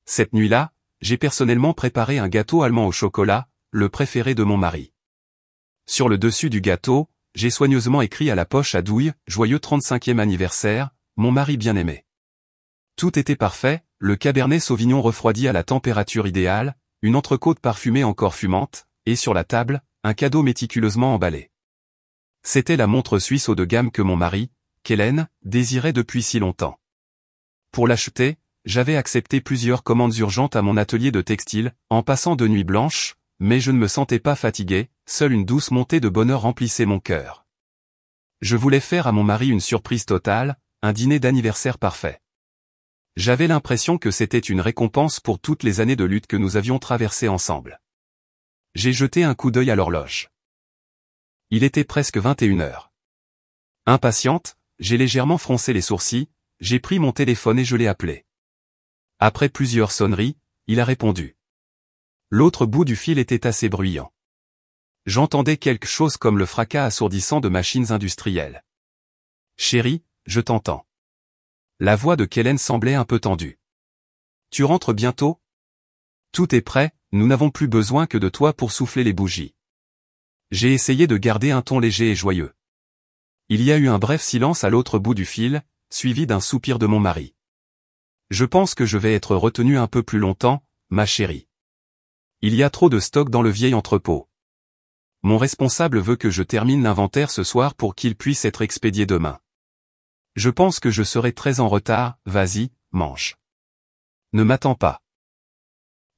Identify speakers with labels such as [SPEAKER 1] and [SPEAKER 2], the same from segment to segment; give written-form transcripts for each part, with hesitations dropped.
[SPEAKER 1] Cette nuit-là, j'ai personnellement préparé un gâteau allemand au chocolat, le préféré de mon mari. Sur le dessus du gâteau, j'ai soigneusement écrit à la poche à douille, joyeux 35e anniversaire, mon mari bien-aimé. Tout était parfait, le Cabernet Sauvignon refroidi à la température idéale, une entrecôte parfumée encore fumante, et sur la table, un cadeau méticuleusement emballé. C'était la montre suisse haut de gamme que mon mari, Kellen, désirait depuis si longtemps. Pour l'acheter, j'avais accepté plusieurs commandes urgentes à mon atelier de textile, en passant de nuits blanches, mais je ne me sentais pas fatigué, seule une douce montée de bonheur remplissait mon cœur. Je voulais faire à mon mari une surprise totale, un dîner d'anniversaire parfait. J'avais l'impression que c'était une récompense pour toutes les années de lutte que nous avions traversées ensemble. J'ai jeté un coup d'œil à l'horloge. Il était presque 21 heures. Impatiente, j'ai légèrement froncé les sourcils, j'ai pris mon téléphone et je l'ai appelé. Après plusieurs sonneries, il a répondu. L'autre bout du fil était assez bruyant. J'entendais quelque chose comme le fracas assourdissant de machines industrielles. « Chérie, je t'entends. » La voix de Kellen semblait un peu tendue. « Tu rentres bientôt ? Tout est prêt, nous n'avons plus besoin que de toi pour souffler les bougies. » J'ai essayé de garder un ton léger et joyeux. Il y a eu un bref silence à l'autre bout du fil, suivi d'un soupir de mon mari. « Je pense que je vais être retenu un peu plus longtemps, ma chérie. Il y a trop de stock dans le vieil entrepôt. Mon responsable veut que je termine l'inventaire ce soir pour qu'il puisse être expédié demain. Je pense que je serai très en retard, vas-y, mange. Ne m'attends pas. »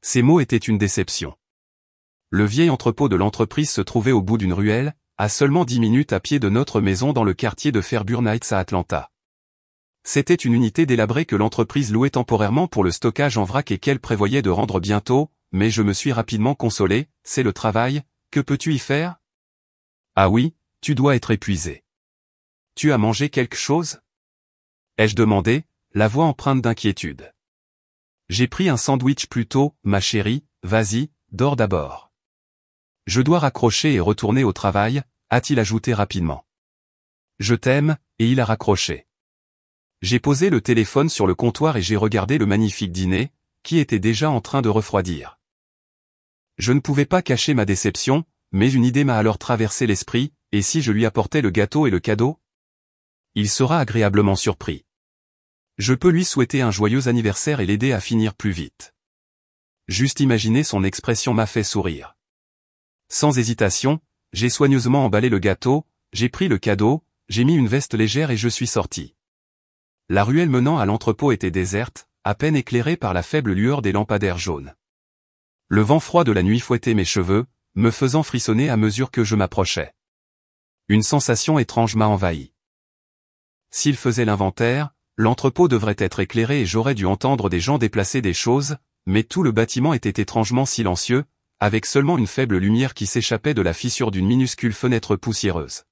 [SPEAKER 1] Ces mots étaient une déception. Le vieil entrepôt de l'entreprise se trouvait au bout d'une ruelle, à seulement 10 minutes à pied de notre maison dans le quartier de Fairburn Heights à Atlanta. C'était une unité délabrée que l'entreprise louait temporairement pour le stockage en vrac et qu'elle prévoyait de rendre bientôt, mais je me suis rapidement consolé, c'est le travail, que peux-tu y faire ? Ah oui, tu dois être épuisé. Tu as mangé quelque chose ? Ai-je demandé, la voix empreinte d'inquiétude. J'ai pris un sandwich plus tôt, ma chérie, vas-y, dors d'abord. Je dois raccrocher et retourner au travail, a-t-il ajouté rapidement. Je t'aime, et il a raccroché. J'ai posé le téléphone sur le comptoir et j'ai regardé le magnifique dîner, qui était déjà en train de refroidir. Je ne pouvais pas cacher ma déception, mais une idée m'a alors traversé l'esprit, et si je lui apportais le gâteau et le cadeau ? Il sera agréablement surpris. Je peux lui souhaiter un joyeux anniversaire et l'aider à finir plus vite. Juste imaginer son expression m'a fait sourire. Sans hésitation, j'ai soigneusement emballé le gâteau, j'ai pris le cadeau, j'ai mis une veste légère et je suis sorti. La ruelle menant à l'entrepôt était déserte, à peine éclairée par la faible lueur des lampadaires jaunes. Le vent froid de la nuit fouettait mes cheveux, me faisant frissonner à mesure que je m'approchais. Une sensation étrange m'a envahi. S'il faisait l'inventaire, l'entrepôt devrait être éclairé et j'aurais dû entendre des gens déplacer des choses, mais tout le bâtiment était étrangement silencieux, avec seulement une faible lumière qui s'échappait de la fissure d'une minuscule fenêtre poussiéreuse.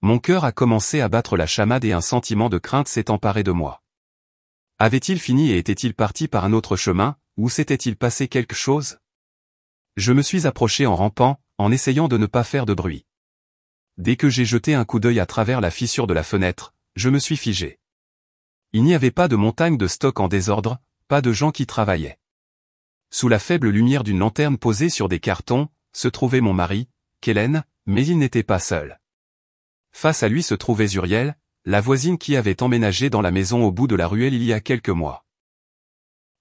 [SPEAKER 1] Mon cœur a commencé à battre la chamade et un sentiment de crainte s'est emparé de moi. Avait-il fini et était-il parti par un autre chemin, ou s'était-il passé quelque chose ? Je me suis approché en rampant, en essayant de ne pas faire de bruit. Dès que j'ai jeté un coup d'œil à travers la fissure de la fenêtre, je me suis figé. Il n'y avait pas de montagne de stock en désordre, pas de gens qui travaillaient. Sous la faible lumière d'une lanterne posée sur des cartons, se trouvait mon mari, Kellen, mais il n'était pas seul. Face à lui se trouvait Zuriel, la voisine qui avait emménagé dans la maison au bout de la ruelle il y a quelques mois.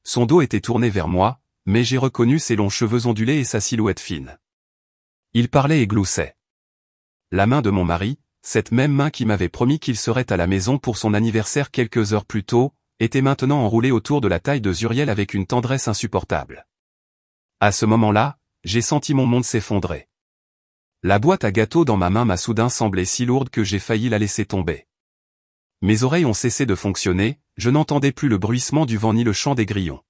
[SPEAKER 1] Son dos était tourné vers moi, mais j'ai reconnu ses longs cheveux ondulés et sa silhouette fine. Il parlait et gloussait. La main de mon mari, cette même main qui m'avait promis qu'il serait à la maison pour son anniversaire quelques heures plus tôt, était maintenant enroulée autour de la taille de Zuriel avec une tendresse insupportable. À ce moment-là, j'ai senti mon monde s'effondrer. La boîte à gâteaux dans ma main m'a soudain semblé si lourde que j'ai failli la laisser tomber. Mes oreilles ont cessé de fonctionner, je n'entendais plus le bruissement du vent ni le chant des grillons.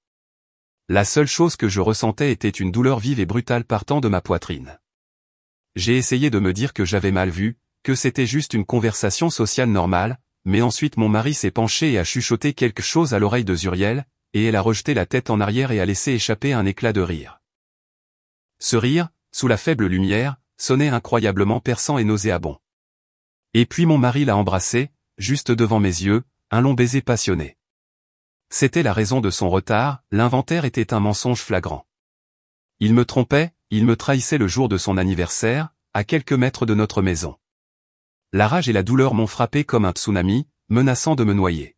[SPEAKER 1] La seule chose que je ressentais était une douleur vive et brutale partant de ma poitrine. J'ai essayé de me dire que j'avais mal vu, que c'était juste une conversation sociale normale, mais ensuite mon mari s'est penché et a chuchoté quelque chose à l'oreille de Zuriel, et elle a rejeté la tête en arrière et a laissé échapper un éclat de rire. Ce rire, sous la faible lumière, sonnait incroyablement perçant et nauséabond. Et puis mon mari l'a embrassé, juste devant mes yeux, un long baiser passionné. C'était la raison de son retard, l'inventaire était un mensonge flagrant. Il me trompait, il me trahissait le jour de son anniversaire, à quelques mètres de notre maison. La rage et la douleur m'ont frappé comme un tsunami, menaçant de me noyer.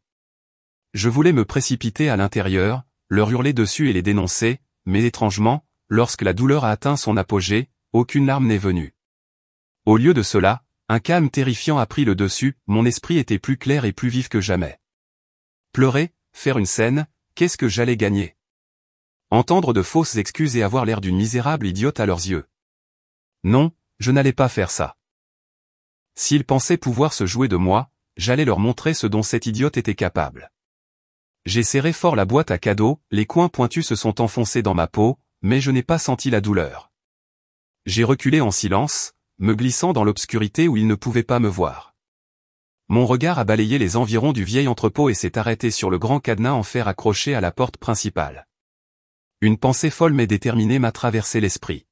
[SPEAKER 1] Je voulais me précipiter à l'intérieur, leur hurler dessus et les dénoncer, mais étrangement, lorsque la douleur a atteint son apogée, aucune larme n'est venue. Au lieu de cela, un calme terrifiant a pris le dessus, mon esprit était plus clair et plus vif que jamais. Pleurer, faire une scène, qu'est-ce que j'allais gagner? Entendre de fausses excuses et avoir l'air d'une misérable idiote à leurs yeux. Non, je n'allais pas faire ça. S'ils pensaient pouvoir se jouer de moi, j'allais leur montrer ce dont cette idiote était capable. J'ai serré fort la boîte à cadeaux, les coins pointus se sont enfoncés dans ma peau, mais je n'ai pas senti la douleur. J'ai reculé en silence, me glissant dans l'obscurité où ils ne pouvaient pas me voir. Mon regard a balayé les environs du vieil entrepôt et s'est arrêté sur le grand cadenas en fer accroché à la porte principale. Une pensée folle mais déterminée m'a traversé l'esprit.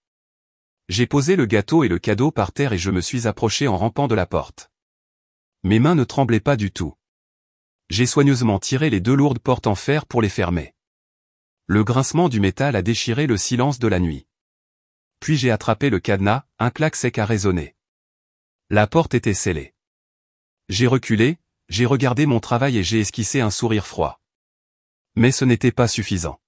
[SPEAKER 1] J'ai posé le gâteau et le cadeau par terre et je me suis approché en rampant de la porte. Mes mains ne tremblaient pas du tout. J'ai soigneusement tiré les 2 lourdes portes en fer pour les fermer. Le grincement du métal a déchiré le silence de la nuit. Puis j'ai attrapé le cadenas, un clac sec a résonné. La porte était scellée. J'ai reculé, j'ai regardé mon travail et j'ai esquissé un sourire froid. Mais ce n'était pas suffisant.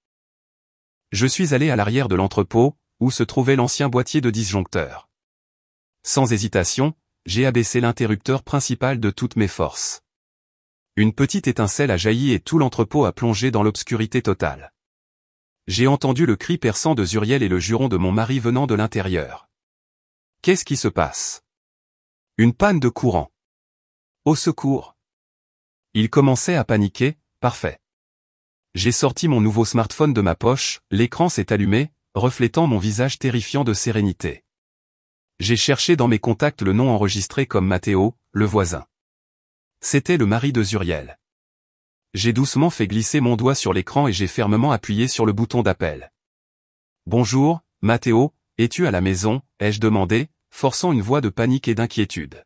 [SPEAKER 1] Je suis allé à l'arrière de l'entrepôt, où se trouvait l'ancien boîtier de disjoncteur. Sans hésitation, j'ai abaissé l'interrupteur principal de toutes mes forces. Une petite étincelle a jailli et tout l'entrepôt a plongé dans l'obscurité totale. J'ai entendu le cri perçant de Zuriel et le juron de mon mari venant de l'intérieur. Qu'est-ce qui se passe? Une panne de courant. Au secours. Il commençait à paniquer, parfait. J'ai sorti mon nouveau smartphone de ma poche, l'écran s'est allumé, reflétant mon visage terrifiant de sérénité. J'ai cherché dans mes contacts le nom enregistré comme Matteo, le voisin. C'était le mari de Zuriel. J'ai doucement fait glisser mon doigt sur l'écran et j'ai fermement appuyé sur le bouton d'appel. « Bonjour, Matteo, es-tu à la maison ?» ai-je demandé, forçant une voix de panique et d'inquiétude.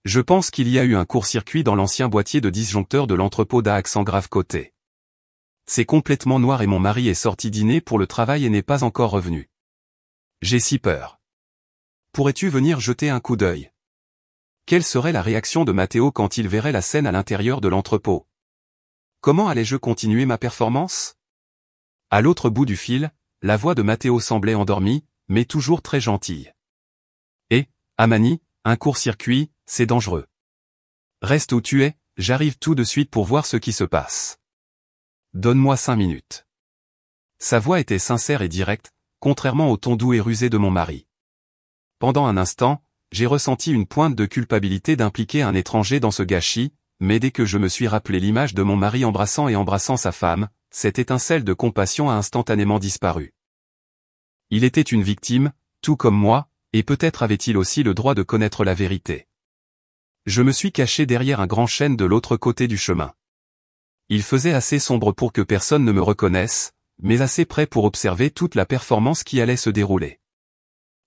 [SPEAKER 1] Je pense qu'il y a eu un court-circuit dans l'ancien boîtier de disjoncteur de l'entrepôt d'Accent grave côté. C'est complètement noir et mon mari est sorti dîner pour le travail et n'est pas encore revenu. J'ai si peur. Pourrais-tu venir jeter un coup d'œil? Quelle serait la réaction de Matteo quand il verrait la scène à l'intérieur de l'entrepôt? Comment allais-je continuer ma performance? À l'autre bout du fil, la voix de Matteo semblait endormie, mais toujours très gentille. Et, Amani, un court-circuit, c'est dangereux. Reste où tu es, j'arrive tout de suite pour voir ce qui se passe. Donne-moi 5 minutes. Sa voix était sincère et directe, contrairement au ton doux et rusé de mon mari. Pendant un instant, j'ai ressenti une pointe de culpabilité d'impliquer un étranger dans ce gâchis, mais dès que je me suis rappelé l'image de mon mari embrassant sa femme, cette étincelle de compassion a instantanément disparu. Il était une victime, tout comme moi, et peut-être avait-il aussi le droit de connaître la vérité. Je me suis caché derrière un grand chêne de l'autre côté du chemin. Il faisait assez sombre pour que personne ne me reconnaisse, mais assez près pour observer toute la performance qui allait se dérouler.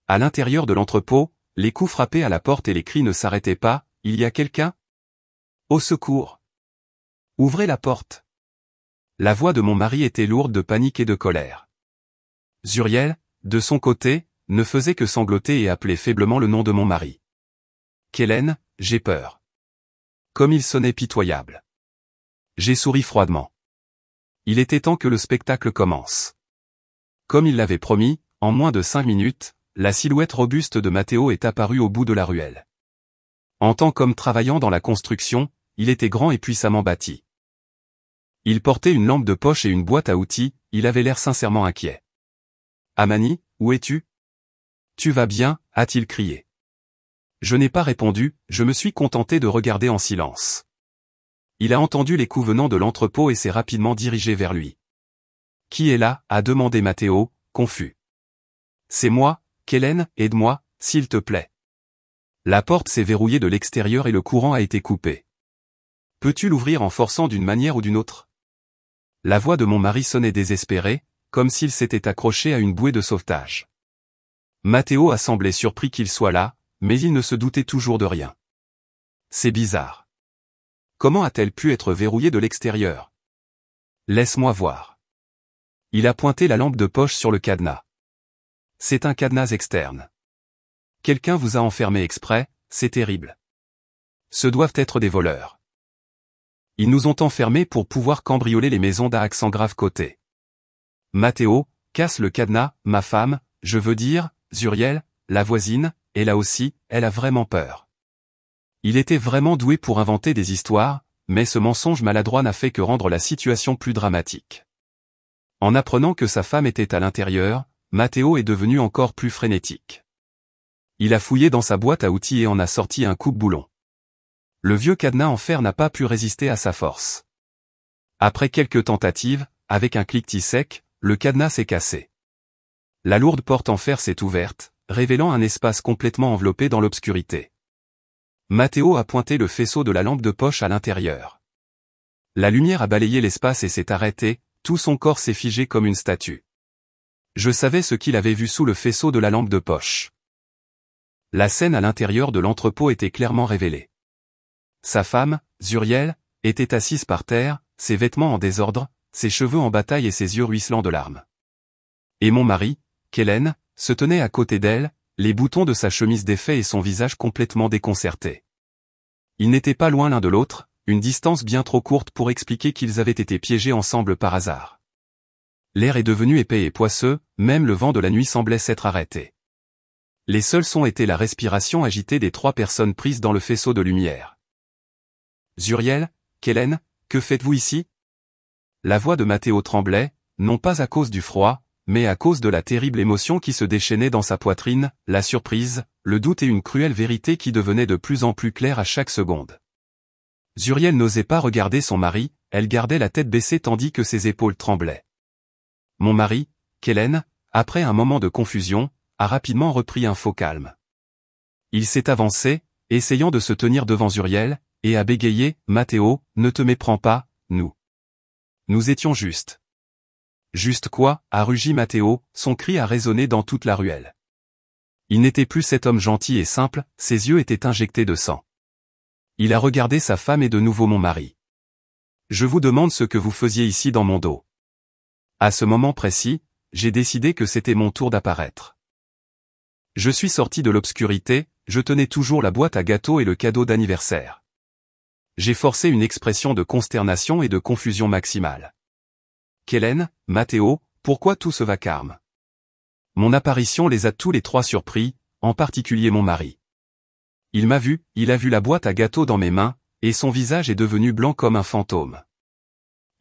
[SPEAKER 1] À l'intérieur de l'entrepôt, les coups frappés à la porte et les cris ne s'arrêtaient pas. « Il y a quelqu'un ? Au secours ! Ouvrez la porte !» La voix de mon mari était lourde de panique et de colère. Zuriel, de son côté, ne faisait que sangloter et appeler faiblement le nom de mon mari. « Kellen, j'ai peur. » Comme il sonnait pitoyable. J'ai souri froidement. Il était temps que le spectacle commence. Comme il l'avait promis, en moins de 5 minutes, la silhouette robuste de Matteo est apparue au bout de la ruelle. En tant qu'homme travaillant dans la construction, il était grand et puissamment bâti. Il portait une lampe de poche et une boîte à outils, il avait l'air sincèrement inquiet. « Amani, où es-tu ? Tu vas bien ?» a-t-il crié. Je n'ai pas répondu, je me suis contenté de regarder en silence. Il a entendu les coups venant de l'entrepôt et s'est rapidement dirigé vers lui. « Qui est là ?» a demandé Matteo, confus. « C'est moi, Kellen, aide-moi, s'il te plaît. » La porte s'est verrouillée de l'extérieur et le courant a été coupé. « Peux-tu l'ouvrir en forçant d'une manière ou d'une autre ?» La voix de mon mari sonnait désespérée, comme s'il s'était accroché à une bouée de sauvetage. Matteo a semblé surpris qu'il soit là, mais il ne se doutait toujours de rien. C'est bizarre. Comment a-t-elle pu être verrouillée de l'extérieur? Laisse-moi voir. Il a pointé la lampe de poche sur le cadenas. C'est un cadenas externe. Quelqu'un vous a enfermé exprès, c'est terrible. Ce doivent être des voleurs. Ils nous ont enfermés pour pouvoir cambrioler les maisons d'à accent grave côté. Mathéo, casse le cadenas, ma femme, je veux dire, Zuriel, la voisine, et là aussi, elle a vraiment peur. Il était vraiment doué pour inventer des histoires, mais ce mensonge maladroit n'a fait que rendre la situation plus dramatique. En apprenant que sa femme était à l'intérieur, Mathéo est devenu encore plus frénétique. Il a fouillé dans sa boîte à outils et en a sorti un coupe-boulon. Le vieux cadenas en fer n'a pas pu résister à sa force. Après quelques tentatives, avec un cliquetis sec, le cadenas s'est cassé. La lourde porte en fer s'est ouverte, révélant un espace complètement enveloppé dans l'obscurité. Mathéo a pointé le faisceau de la lampe de poche à l'intérieur. La lumière a balayé l'espace et s'est arrêtée, tout son corps s'est figé comme une statue. Je savais ce qu'il avait vu sous le faisceau de la lampe de poche. La scène à l'intérieur de l'entrepôt était clairement révélée. Sa femme, Zuriel, était assise par terre, ses vêtements en désordre, ses cheveux en bataille et ses yeux ruisselants de larmes. Et mon mari, Kellen, se tenait à côté d'elle, les boutons de sa chemise défaits et son visage complètement déconcerté. Ils n'étaient pas loin l'un de l'autre, une distance bien trop courte pour expliquer qu'ils avaient été piégés ensemble par hasard. L'air est devenu épais et poisseux, même le vent de la nuit semblait s'être arrêté. Les seuls sons étaient la respiration agitée des 3 personnes prises dans le faisceau de lumière. Zuriel, Kellen, que faites-vous ici? La voix de Mathéo tremblait, non pas à cause du froid, mais à cause de la terrible émotion qui se déchaînait dans sa poitrine, la surprise, le doute et une cruelle vérité qui devenait de plus en plus claire à chaque seconde. Zuriel n'osait pas regarder son mari, elle gardait la tête baissée tandis que ses épaules tremblaient. Mon mari, Kellen, après un moment de confusion, a rapidement repris un faux calme. Il s'est avancé, essayant de se tenir devant Zuriel, et a bégayé, « Mathéo, ne te méprends pas, nous étions justes. » Juste quoi, a rugi Mathéo, son cri a résonné dans toute la ruelle. Il n'était plus cet homme gentil et simple, ses yeux étaient injectés de sang. Il a regardé sa femme et de nouveau mon mari. Je vous demande ce que vous faisiez ici dans mon dos. À ce moment précis, j'ai décidé que c'était mon tour d'apparaître. Je suis sorti de l'obscurité, je tenais toujours la boîte à gâteaux et le cadeau d'anniversaire. J'ai forcé une expression de consternation et de confusion maximale. Kellen, Mathéo, pourquoi tout ce vacarme? Mon apparition les a tous les 3 surpris, en particulier mon mari. Il m'a vu, il a vu la boîte à gâteaux dans mes mains, et son visage est devenu blanc comme un fantôme.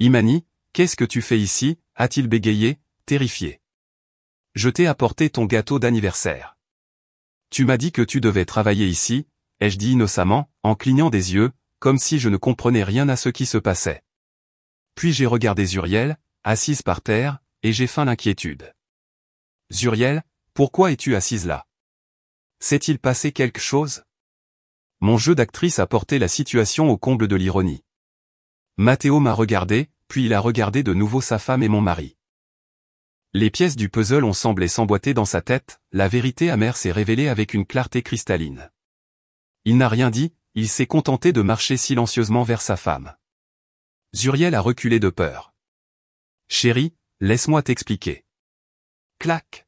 [SPEAKER 1] Imani, qu'est-ce que tu fais ici? A-t-il bégayé, terrifié. Je t'ai apporté ton gâteau d'anniversaire. Tu m'as dit que tu devais travailler ici, ai-je dit innocemment, en clignant des yeux, comme si je ne comprenais rien à ce qui se passait. Puis j'ai regardé Zuriel, assise par terre, et j'ai feint l'inquiétude. Zuriel, pourquoi es-tu assise là? S'est-il passé quelque chose? Mon jeu d'actrice a porté la situation au comble de l'ironie. Mathéo m'a regardé, puis il a regardé de nouveau sa femme et mon mari. Les pièces du puzzle ont semblé s'emboîter dans sa tête, la vérité amère s'est révélée avec une clarté cristalline. Il n'a rien dit, il s'est contenté de marcher silencieusement vers sa femme. Zuriel a reculé de peur. Chérie, laisse-moi t'expliquer. Clac.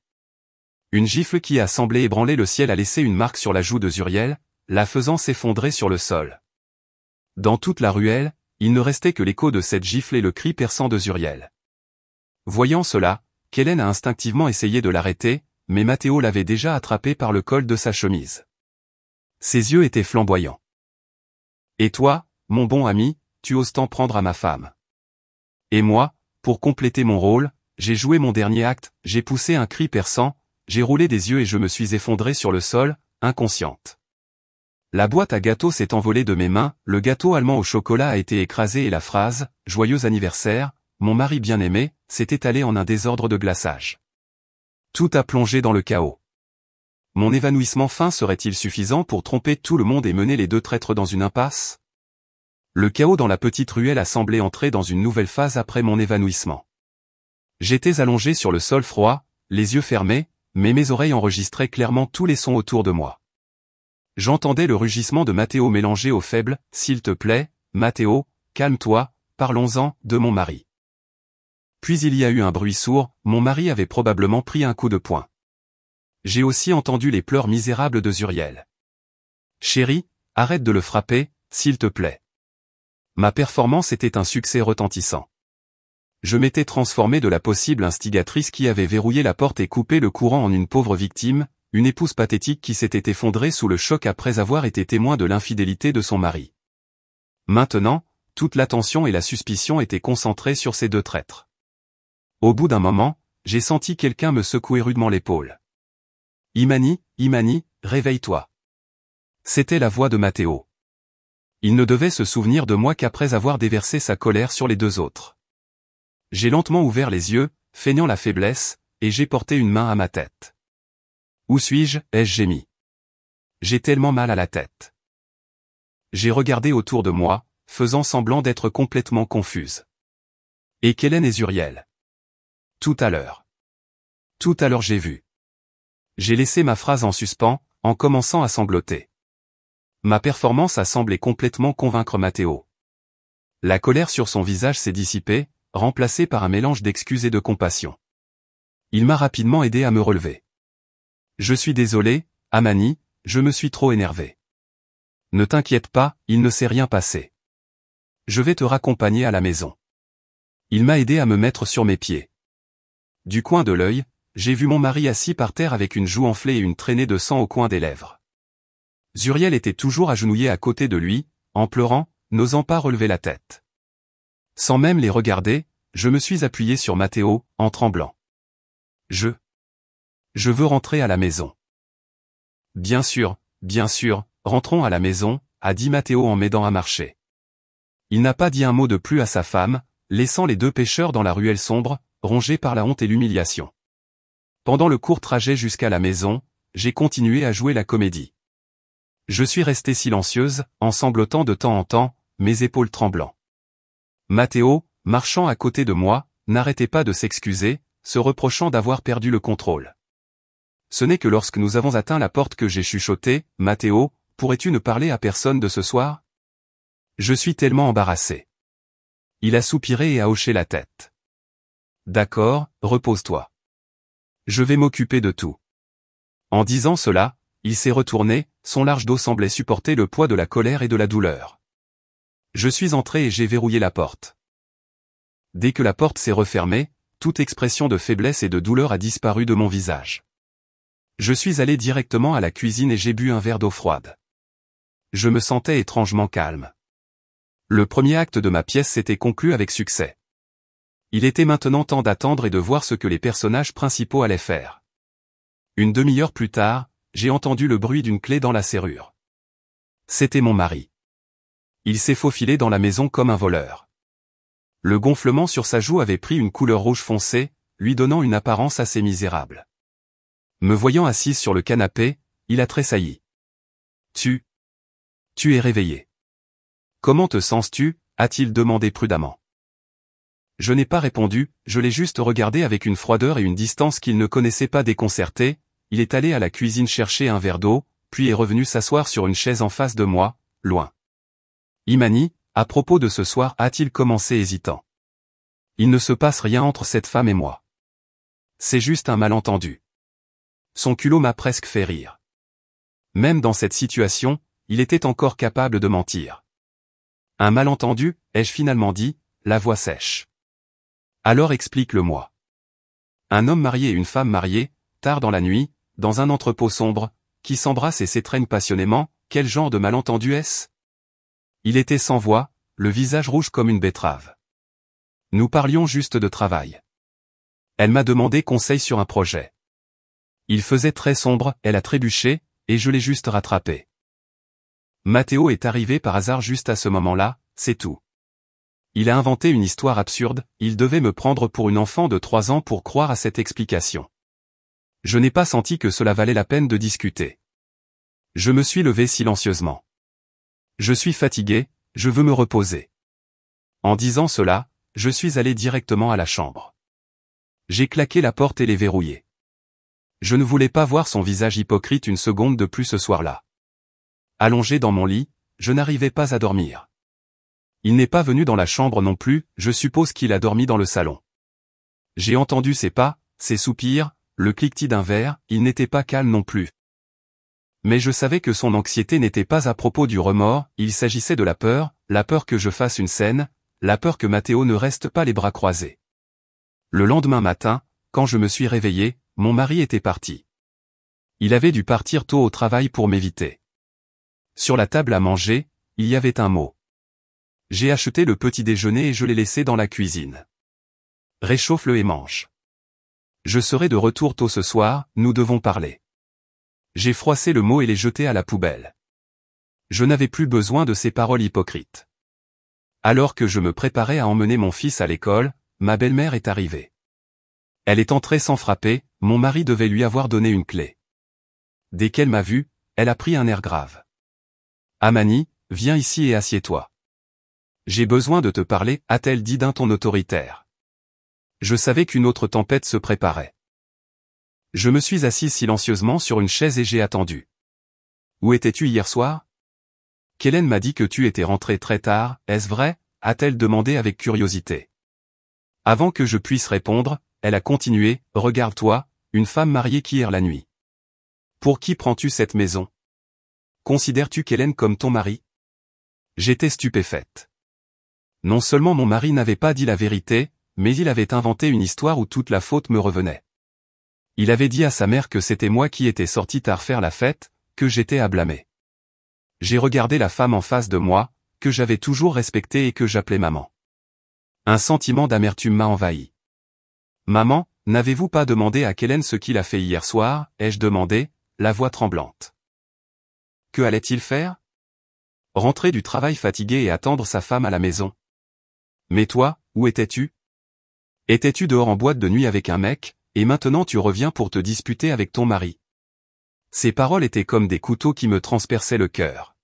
[SPEAKER 1] Une gifle qui a semblé ébranler le ciel a laissé une marque sur la joue de Zuriel, la faisant s'effondrer sur le sol. Dans toute la ruelle, il ne restait que l'écho de cette gifle et le cri perçant de Zuriel. Voyant cela, Kellen a instinctivement essayé de l'arrêter, mais Mathéo l'avait déjà attrapé par le col de sa chemise. Ses yeux étaient flamboyants. Et toi, mon bon ami, tu oses t'en prendre à ma femme. Et moi, pour compléter mon rôle, j'ai joué mon dernier acte, j'ai poussé un cri perçant, j'ai roulé des yeux et je me suis effondré sur le sol, inconsciente. La boîte à gâteaux s'est envolée de mes mains, le gâteau allemand au chocolat a été écrasé et la phrase « Joyeux anniversaire, mon mari bien-aimé » s'est étalée en un désordre de glaçage. Tout a plongé dans le chaos. Mon évanouissement fin serait-il suffisant pour tromper tout le monde et mener les 2 traîtres dans une impasse? Le chaos dans la petite ruelle a semblé entrer dans une nouvelle phase après mon évanouissement. J'étais allongé sur le sol froid, les yeux fermés, mais mes oreilles enregistraient clairement tous les sons autour de moi. J'entendais le rugissement de Mathéo mélangé au faible « S'il te plaît, Mathéo, calme-toi, parlons-en » de mon mari. Puis il y a eu un bruit sourd, mon mari avait probablement pris un coup de poing. J'ai aussi entendu les pleurs misérables de Zuriel. Chérie, arrête de le frapper, s'il te plaît. Ma performance était un succès retentissant. Je m'étais transformé de la possible instigatrice qui avait verrouillé la porte et coupé le courant en une pauvre victime, une épouse pathétique qui s'était effondrée sous le choc après avoir été témoin de l'infidélité de son mari. Maintenant, toute l'attention et la suspicion étaient concentrées sur ces deux traîtres. Au bout d'un moment, j'ai senti quelqu'un me secouer rudement l'épaule. « Imani, réveille-toi. » C'était la voix de Matteo. Il ne devait se souvenir de moi qu'après avoir déversé sa colère sur les deux autres. J'ai lentement ouvert les yeux, feignant la faiblesse, et j'ai porté une main à ma tête. « Où suis-je » ai-je gémi. J'ai tellement mal à la tête. J'ai regardé autour de moi, faisant semblant d'être complètement confuse. Et qu'Hélène et Zuriel. Tout à l'heure. Tout à l'heure j'ai vu. J'ai laissé ma phrase en suspens, en commençant à sangloter. Ma performance a semblé complètement convaincre Matteo. La colère sur son visage s'est dissipée, remplacée par un mélange d'excuses et de compassion. Il m'a rapidement aidé à me relever. Je suis désolé, Amani, je me suis trop énervé. Ne t'inquiète pas, il ne s'est rien passé. Je vais te raccompagner à la maison. Il m'a aidé à me mettre sur mes pieds. Du coin de l'œil, j'ai vu mon mari assis par terre avec une joue enflée et une traînée de sang au coin des lèvres. Zuriel était toujours agenouillée à côté de lui, en pleurant, n'osant pas relever la tête. Sans même les regarder, je me suis appuyé sur Matteo, en tremblant. Je veux rentrer à la maison. Bien sûr, rentrons à la maison, a dit Matteo en m'aidant à marcher. Il n'a pas dit un mot de plus à sa femme, laissant les deux pêcheurs dans la ruelle sombre, rongés par la honte et l'humiliation. Pendant le court trajet jusqu'à la maison, j'ai continué à jouer la comédie. Je suis restée silencieuse, en sanglotant de temps en temps, mes épaules tremblant. Matteo, marchant à côté de moi, n'arrêtait pas de s'excuser, se reprochant d'avoir perdu le contrôle. Ce n'est que lorsque nous avons atteint la porte que j'ai chuchoté, « Matteo, pourrais-tu ne parler à personne de ce soir ? Je suis tellement embarrassé. » Il a soupiré et a hoché la tête. « D'accord, repose-toi. Je vais m'occuper de tout. » En disant cela, il s'est retourné, son large dos semblait supporter le poids de la colère et de la douleur. Je suis entré et j'ai verrouillé la porte. Dès que la porte s'est refermée, toute expression de faiblesse et de douleur a disparu de mon visage. Je suis allé directement à la cuisine et j'ai bu un verre d'eau froide. Je me sentais étrangement calme. Le premier acte de ma pièce s'était conclu avec succès. Il était maintenant temps d'attendre et de voir ce que les personnages principaux allaient faire. Une demi-heure plus tard, j'ai entendu le bruit d'une clé dans la serrure. C'était mon mari. Il s'est faufilé dans la maison comme un voleur. Le gonflement sur sa joue avait pris une couleur rouge foncé, lui donnant une apparence assez misérable. Me voyant assise sur le canapé, il a tressailli. Tu es réveillé. Comment te sens-tu ? A-t-il demandé prudemment. Je n'ai pas répondu, je l'ai juste regardé avec une froideur et une distance qu'il ne connaissait pas déconcertée. Il est allé à la cuisine chercher un verre d'eau, puis est revenu s'asseoir sur une chaise en face de moi, loin. Imani, à propos de ce soir, a-t-il commencé hésitant. Il ne se passe rien entre cette femme et moi. C'est juste un malentendu. Son culot m'a presque fait rire. Même dans cette situation, il était encore capable de mentir. Un malentendu, ai-je finalement dit, la voix sèche. Alors explique-le-moi. Un homme marié et une femme mariée, tard dans la nuit, dans un entrepôt sombre, qui s'embrassent et s'étreignent passionnément, quel genre de malentendu est-ce ? Il était sans voix, le visage rouge comme une betterave. Nous parlions juste de travail. Elle m'a demandé conseil sur un projet. Il faisait très sombre, elle a trébuché, et je l'ai juste rattrapé. Matteo est arrivé par hasard juste à ce moment-là, c'est tout. Il a inventé une histoire absurde, il devait me prendre pour une enfant de 3 ans pour croire à cette explication. Je n'ai pas senti que cela valait la peine de discuter. Je me suis levé silencieusement. Je suis fatigué, je veux me reposer. En disant cela, je suis allé directement à la chambre. J'ai claqué la porte et l'ai verrouillée. Je ne voulais pas voir son visage hypocrite une seconde de plus ce soir-là. Allongé dans mon lit, je n'arrivais pas à dormir. Il n'est pas venu dans la chambre non plus, je suppose qu'il a dormi dans le salon. J'ai entendu ses pas, ses soupirs, le cliquetis d'un verre, il n'était pas calme non plus. Mais je savais que son anxiété n'était pas à propos du remords, il s'agissait de la peur que je fasse une scène, la peur que Matteo ne reste pas les bras croisés. Le lendemain matin, quand je me suis réveillé, mon mari était parti. Il avait dû partir tôt au travail pour m'éviter. Sur la table à manger, il y avait un mot. J'ai acheté le petit déjeuner et je l'ai laissé dans la cuisine. Réchauffe-le et mange. Je serai de retour tôt ce soir, nous devons parler. J'ai froissé le mot et l'ai jeté à la poubelle. Je n'avais plus besoin de ces paroles hypocrites. Alors que je me préparais à emmener mon fils à l'école, ma belle-mère est arrivée. Elle est entrée sans frapper, mon mari devait lui avoir donné une clé. Dès qu'elle m'a vu, elle a pris un air grave. Amani, viens ici et assieds-toi. J'ai besoin de te parler, a-t-elle dit d'un ton autoritaire. Je savais qu'une autre tempête se préparait. Je me suis assise silencieusement sur une chaise et j'ai attendu. Où étais-tu hier soir? Kellen m'a dit que tu étais rentré très tard, est-ce vrai? A-t-elle demandé avec curiosité. Avant que je puisse répondre, elle a continué, regarde-toi, une femme mariée qui erre la nuit. Pour qui prends-tu cette maison? Considères-tu Kellen comme ton mari? J'étais stupéfaite. Non seulement mon mari n'avait pas dit la vérité, mais il avait inventé une histoire où toute la faute me revenait. Il avait dit à sa mère que c'était moi qui étais sorti tard faire la fête, que j'étais à blâmer. J'ai regardé la femme en face de moi, que j'avais toujours respectée et que j'appelais maman. Un sentiment d'amertume m'a envahi. Maman, n'avez-vous pas demandé à Kellen ce qu'il a fait hier soir? Ai-je demandé, la voix tremblante. Que allait-il faire? Rentrer du travail fatigué et attendre sa femme à la maison. Mais toi, où étais-tu? Étais-tu dehors en boîte de nuit avec un mec, et maintenant tu reviens pour te disputer avec ton mari? Ces paroles étaient comme des couteaux qui me transperçaient le cœur.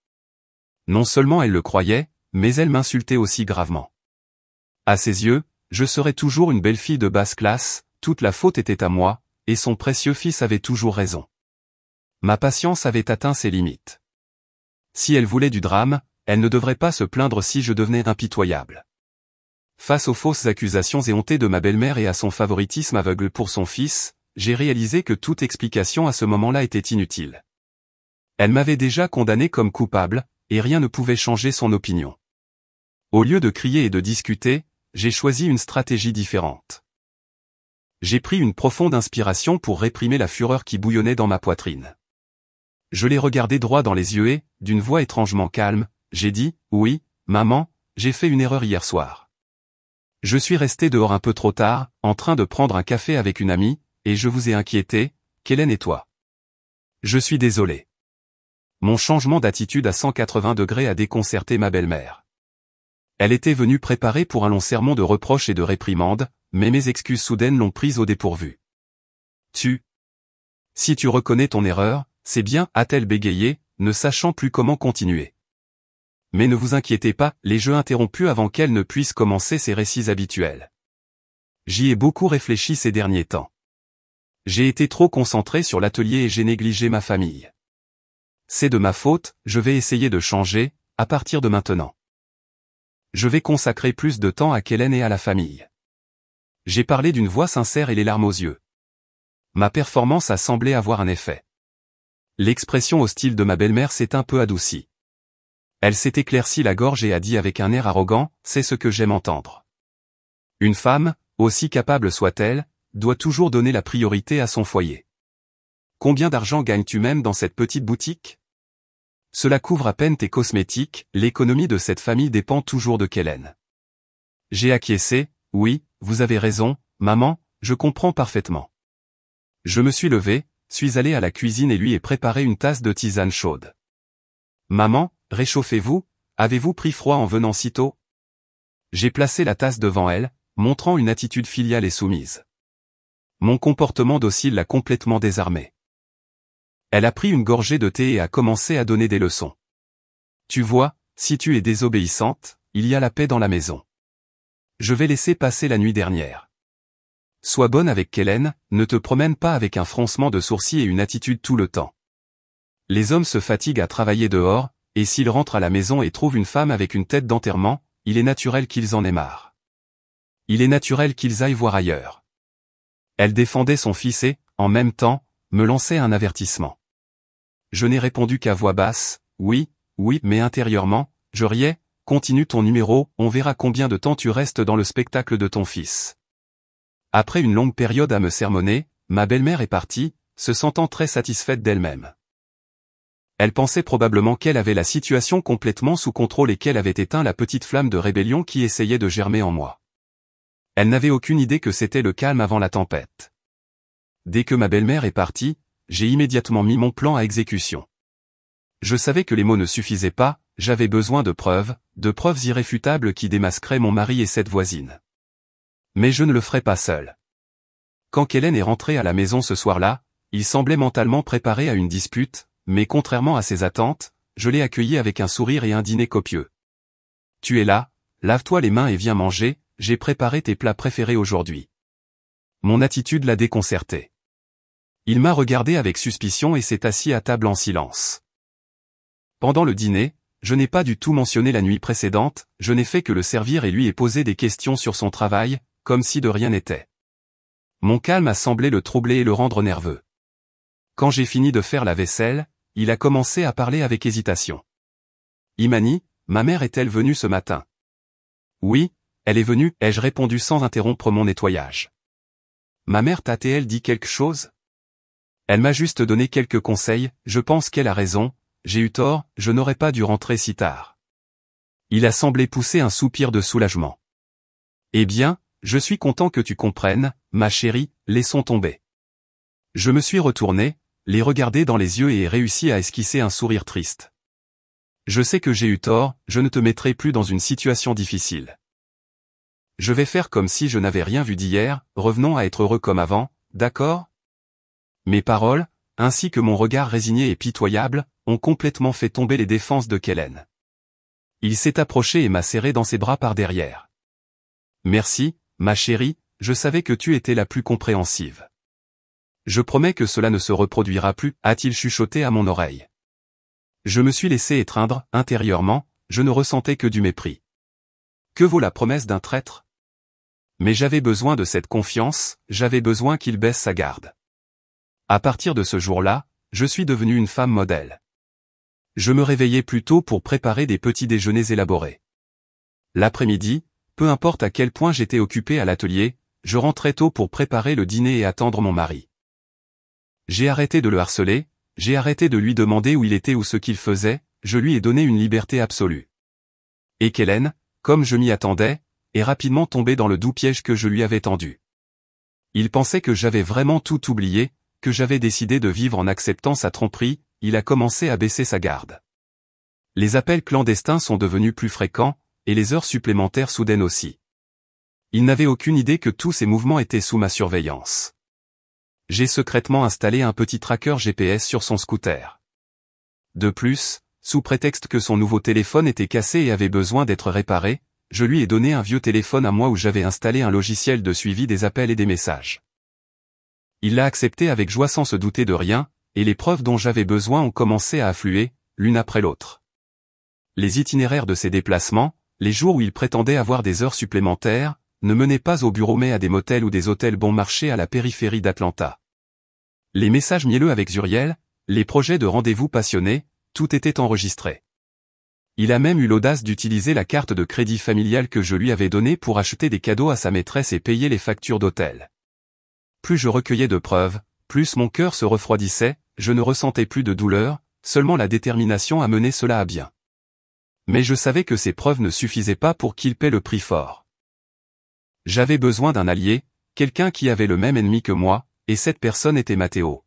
[SPEAKER 1] Non seulement elle le croyait, mais elle m'insultait aussi gravement. À ses yeux, je serais toujours une belle fille de basse classe, toute la faute était à moi, et son précieux fils avait toujours raison. Ma patience avait atteint ses limites. Si elle voulait du drame, elle ne devrait pas se plaindre si je devenais impitoyable. Face aux fausses accusations éhontées de ma belle-mère et à son favoritisme aveugle pour son fils, j'ai réalisé que toute explication à ce moment-là était inutile. Elle m'avait déjà condamné comme coupable, et rien ne pouvait changer son opinion. Au lieu de crier et de discuter, j'ai choisi une stratégie différente. J'ai pris une profonde inspiration pour réprimer la fureur qui bouillonnait dans ma poitrine. Je l'ai regardé droit dans les yeux et, d'une voix étrangement calme, j'ai dit, oui, maman, j'ai fait une erreur hier soir. Je suis resté dehors un peu trop tard, en train de prendre un café avec une amie, et je vous ai inquiété, Kellen et toi. Je suis désolé. Mon changement d'attitude à 180 degrés a déconcerté ma belle-mère. Elle était venue préparée pour un long sermon de reproches et de réprimandes, mais mes excuses soudaines l'ont prise au dépourvu. Si tu reconnais ton erreur, c'est bien, a-t-elle bégayé, ne sachant plus comment continuer. Mais ne vous inquiétez pas, les jeux interrompus avant qu'elle ne puisse commencer ses récits habituels. J'y ai beaucoup réfléchi ces derniers temps. J'ai été trop concentré sur l'atelier et j'ai négligé ma famille. C'est de ma faute, je vais essayer de changer, à partir de maintenant. Je vais consacrer plus de temps à Kellen et à la famille. J'ai parlé d'une voix sincère et les larmes aux yeux. Ma performance a semblé avoir un effet. L'expression hostile de ma belle-mère s'est un peu adoucie. Elle s'est éclaircie la gorge et a dit avec un air arrogant, c'est ce que j'aime entendre. Une femme, aussi capable soit-elle, doit toujours donner la priorité à son foyer. Combien d'argent gagnes-tu même dans cette petite boutique? Cela couvre à peine tes cosmétiques, l'économie de cette famille dépend toujours de Kellen. J'ai acquiescé, oui, vous avez raison, maman, je comprends parfaitement. Je me suis levé, suis allé à la cuisine et lui ai préparé une tasse de tisane chaude. Maman, réchauffez-vous, avez-vous pris froid en venant si tôt? J'ai placé la tasse devant elle, montrant une attitude filiale et soumise. Mon comportement docile l'a complètement désarmée. Elle a pris une gorgée de thé et a commencé à donner des leçons. Tu vois, si tu es désobéissante, il y a la paix dans la maison. Je vais laisser passer la nuit dernière. Sois bonne avec Kellen, ne te promène pas avec un froncement de sourcils et une attitude tout le temps. Les hommes se fatiguent à travailler dehors, et s'ils rentrent à la maison et trouvent une femme avec une tête d'enterrement, il est naturel qu'ils en aient marre. Il est naturel qu'ils aillent voir ailleurs. Elle défendait son fils et, en même temps, me lançait un avertissement. Je n'ai répondu qu'à voix basse, oui, mais intérieurement, je riais, continue ton numéro, on verra combien de temps tu restes dans le spectacle de ton fils. Après une longue période à me sermonner, ma belle-mère est partie, se sentant très satisfaite d'elle-même. Elle pensait probablement qu'elle avait la situation complètement sous contrôle et qu'elle avait éteint la petite flamme de rébellion qui essayait de germer en moi. Elle n'avait aucune idée que c'était le calme avant la tempête. Dès que ma belle-mère est partie, j'ai immédiatement mis mon plan à exécution. Je savais que les mots ne suffisaient pas, j'avais besoin de preuves irréfutables qui démasqueraient mon mari et cette voisine. Mais je ne le ferai pas seul. Quand Kellen est rentré à la maison ce soir-là, il semblait mentalement préparé à une dispute, mais contrairement à ses attentes, je l'ai accueilli avec un sourire et un dîner copieux. Tu es là, lave-toi les mains et viens manger, j'ai préparé tes plats préférés aujourd'hui. Mon attitude l'a déconcerté. Il m'a regardé avec suspicion et s'est assis à table en silence. Pendant le dîner, je n'ai pas du tout mentionné la nuit précédente, je n'ai fait que le servir et lui ai posé des questions sur son travail, comme si de rien n'était. Mon calme a semblé le troubler et le rendre nerveux. Quand j'ai fini de faire la vaisselle, il a commencé à parler avec hésitation. Imani, ma mère est-elle venue ce matin? Oui, elle est venue, ai-je répondu sans interrompre mon nettoyage. Ma mère t'a-t-elle dit quelque chose? Elle m'a juste donné quelques conseils, je pense qu'elle a raison, j'ai eu tort, je n'aurais pas dû rentrer si tard. Il a semblé pousser un soupir de soulagement. Eh bien, je suis content que tu comprennes, ma chérie, laissons tomber. Je me suis retourné, les regardé dans les yeux et ai réussi à esquisser un sourire triste. Je sais que j'ai eu tort, je ne te mettrai plus dans une situation difficile. Je vais faire comme si je n'avais rien vu d'hier, revenons à être heureux comme avant, d'accord? Mes paroles, ainsi que mon regard résigné et pitoyable, ont complètement fait tomber les défenses de Kellen. Il s'est approché et m'a serré dans ses bras par derrière. Merci, ma chérie, je savais que tu étais la plus compréhensive. Je promets que cela ne se reproduira plus, a-t-il chuchoté à mon oreille. Je me suis laissé étreindre, intérieurement, je ne ressentais que du mépris. Que vaut la promesse d'un traître? Mais j'avais besoin de cette confiance, j'avais besoin qu'il baisse sa garde. À partir de ce jour-là, je suis devenue une femme modèle. Je me réveillais plus tôt pour préparer des petits déjeuners élaborés. L'après-midi, peu importe à quel point j'étais occupé à l'atelier, je rentrais tôt pour préparer le dîner et attendre mon mari. J'ai arrêté de le harceler, j'ai arrêté de lui demander où il était ou ce qu'il faisait, je lui ai donné une liberté absolue. Et Kellen, comme je m'y attendais, est rapidement tombé dans le doux piège que je lui avais tendu. Il pensait que j'avais vraiment tout oublié, que j'avais décidé de vivre en acceptant sa tromperie, il a commencé à baisser sa garde. Les appels clandestins sont devenus plus fréquents, et les heures supplémentaires soudaines aussi. Il n'avait aucune idée que tous ces mouvements étaient sous ma surveillance. J'ai secrètement installé un petit tracker GPS sur son scooter. De plus, sous prétexte que son nouveau téléphone était cassé et avait besoin d'être réparé, je lui ai donné un vieux téléphone à moi où j'avais installé un logiciel de suivi des appels et des messages. Il l'a accepté avec joie sans se douter de rien, et les preuves dont j'avais besoin ont commencé à affluer, l'une après l'autre. Les itinéraires de ses déplacements, les jours où il prétendait avoir des heures supplémentaires, ne menaient pas au bureau mais à des motels ou des hôtels bon marché à la périphérie d'Atlanta. Les messages mielleux avec Zuriel, les projets de rendez-vous passionnés, tout était enregistré. Il a même eu l'audace d'utiliser la carte de crédit familiale que je lui avais donnée pour acheter des cadeaux à sa maîtresse et payer les factures d'hôtel. Plus je recueillais de preuves, plus mon cœur se refroidissait, je ne ressentais plus de douleur, seulement la détermination à mener cela à bien. Mais je savais que ces preuves ne suffisaient pas pour qu'il paie le prix fort. J'avais besoin d'un allié, quelqu'un qui avait le même ennemi que moi, et cette personne était Matteo.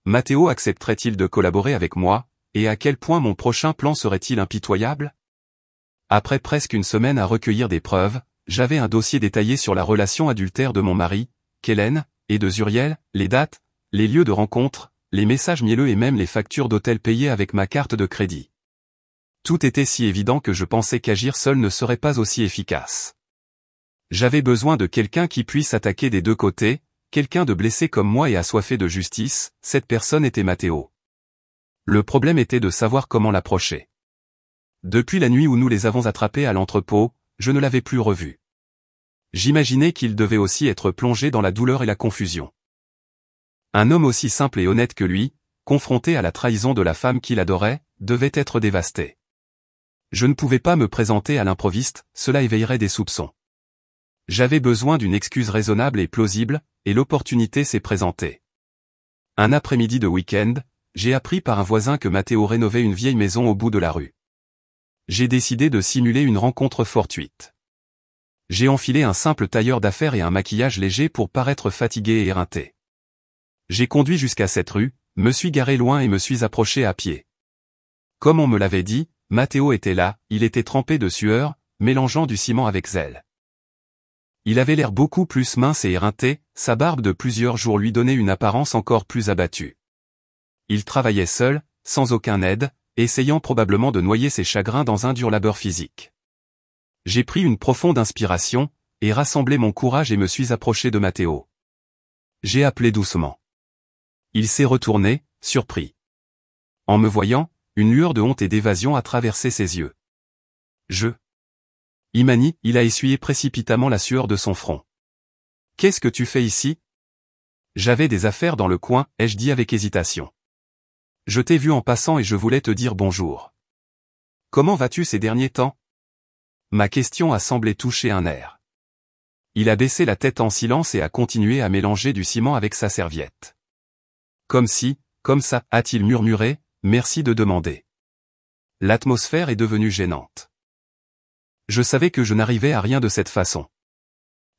[SPEAKER 1] Matteo accepterait-il de collaborer avec moi, et à quel point mon prochain plan serait-il impitoyable? Après presque une semaine à recueillir des preuves, j'avais un dossier détaillé sur la relation adultère de mon mari, Kellen, et de Zuriel, les dates, les lieux de rencontre, les messages mielleux et même les factures d'hôtel payées avec ma carte de crédit. Tout était si évident que je pensais qu'agir seul ne serait pas aussi efficace. J'avais besoin de quelqu'un qui puisse attaquer des deux côtés, quelqu'un de blessé comme moi et assoiffé de justice, cette personne était Matteo. Le problème était de savoir comment l'approcher. Depuis la nuit où nous les avons attrapés à l'entrepôt, je ne l'avais plus revu. J'imaginais qu'il devait aussi être plongé dans la douleur et la confusion. Un homme aussi simple et honnête que lui, confronté à la trahison de la femme qu'il adorait, devait être dévasté. Je ne pouvais pas me présenter à l'improviste, cela éveillerait des soupçons. J'avais besoin d'une excuse raisonnable et plausible, et l'opportunité s'est présentée. Un après-midi de week-end, j'ai appris par un voisin que Matteo rénovait une vieille maison au bout de la rue. J'ai décidé de simuler une rencontre fortuite. J'ai enfilé un simple tailleur d'affaires et un maquillage léger pour paraître fatigué et éreinté. J'ai conduit jusqu'à cette rue, me suis garé loin et me suis approché à pied. Comme on me l'avait dit, Matteo était là, il était trempé de sueur, mélangeant du ciment avec zèle. Il avait l'air beaucoup plus mince et éreinté, sa barbe de plusieurs jours lui donnait une apparence encore plus abattue. Il travaillait seul, sans aucun aide, essayant probablement de noyer ses chagrins dans un dur labeur physique. J'ai pris une profonde inspiration, et rassemblé mon courage et me suis approché de Matteo. J'ai appelé doucement. Il s'est retourné, surpris. En me voyant, une lueur de honte et d'évasion a traversé ses yeux. Imani, il a essuyé précipitamment la sueur de son front. « Qu'est-ce que tu fais ici ?» « J'avais des affaires dans le coin, ai-je dit avec hésitation. « Je t'ai vu en passant et je voulais te dire bonjour. »« Comment vas-tu ces derniers temps ?» Ma question a semblé toucher un nerf. Il a baissé la tête en silence et a continué à mélanger du ciment avec sa serviette. « Comme si, comme ça, a-t-il murmuré, merci de demander. » L'atmosphère est devenue gênante. Je savais que je n'arrivais à rien de cette façon.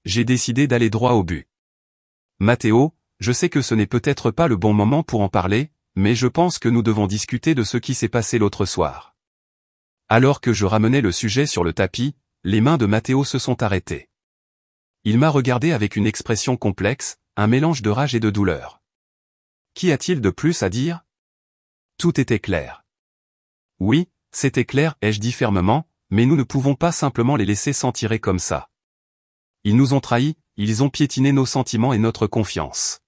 [SPEAKER 1] J'ai décidé d'aller droit au but. « Matteo, je sais que ce n'est peut-être pas le bon moment pour en parler, mais je pense que nous devons discuter de ce qui s'est passé l'autre soir. » Alors que je ramenais le sujet sur le tapis, les mains de Matteo se sont arrêtées. Il m'a regardé avec une expression complexe, un mélange de rage et de douleur. Qu'y a-t-il de plus à dire ? Tout était clair. Oui, c'était clair, ai-je dit fermement, mais nous ne pouvons pas simplement les laisser s'en tirer comme ça. Ils nous ont trahis, ils ont piétiné nos sentiments et notre confiance.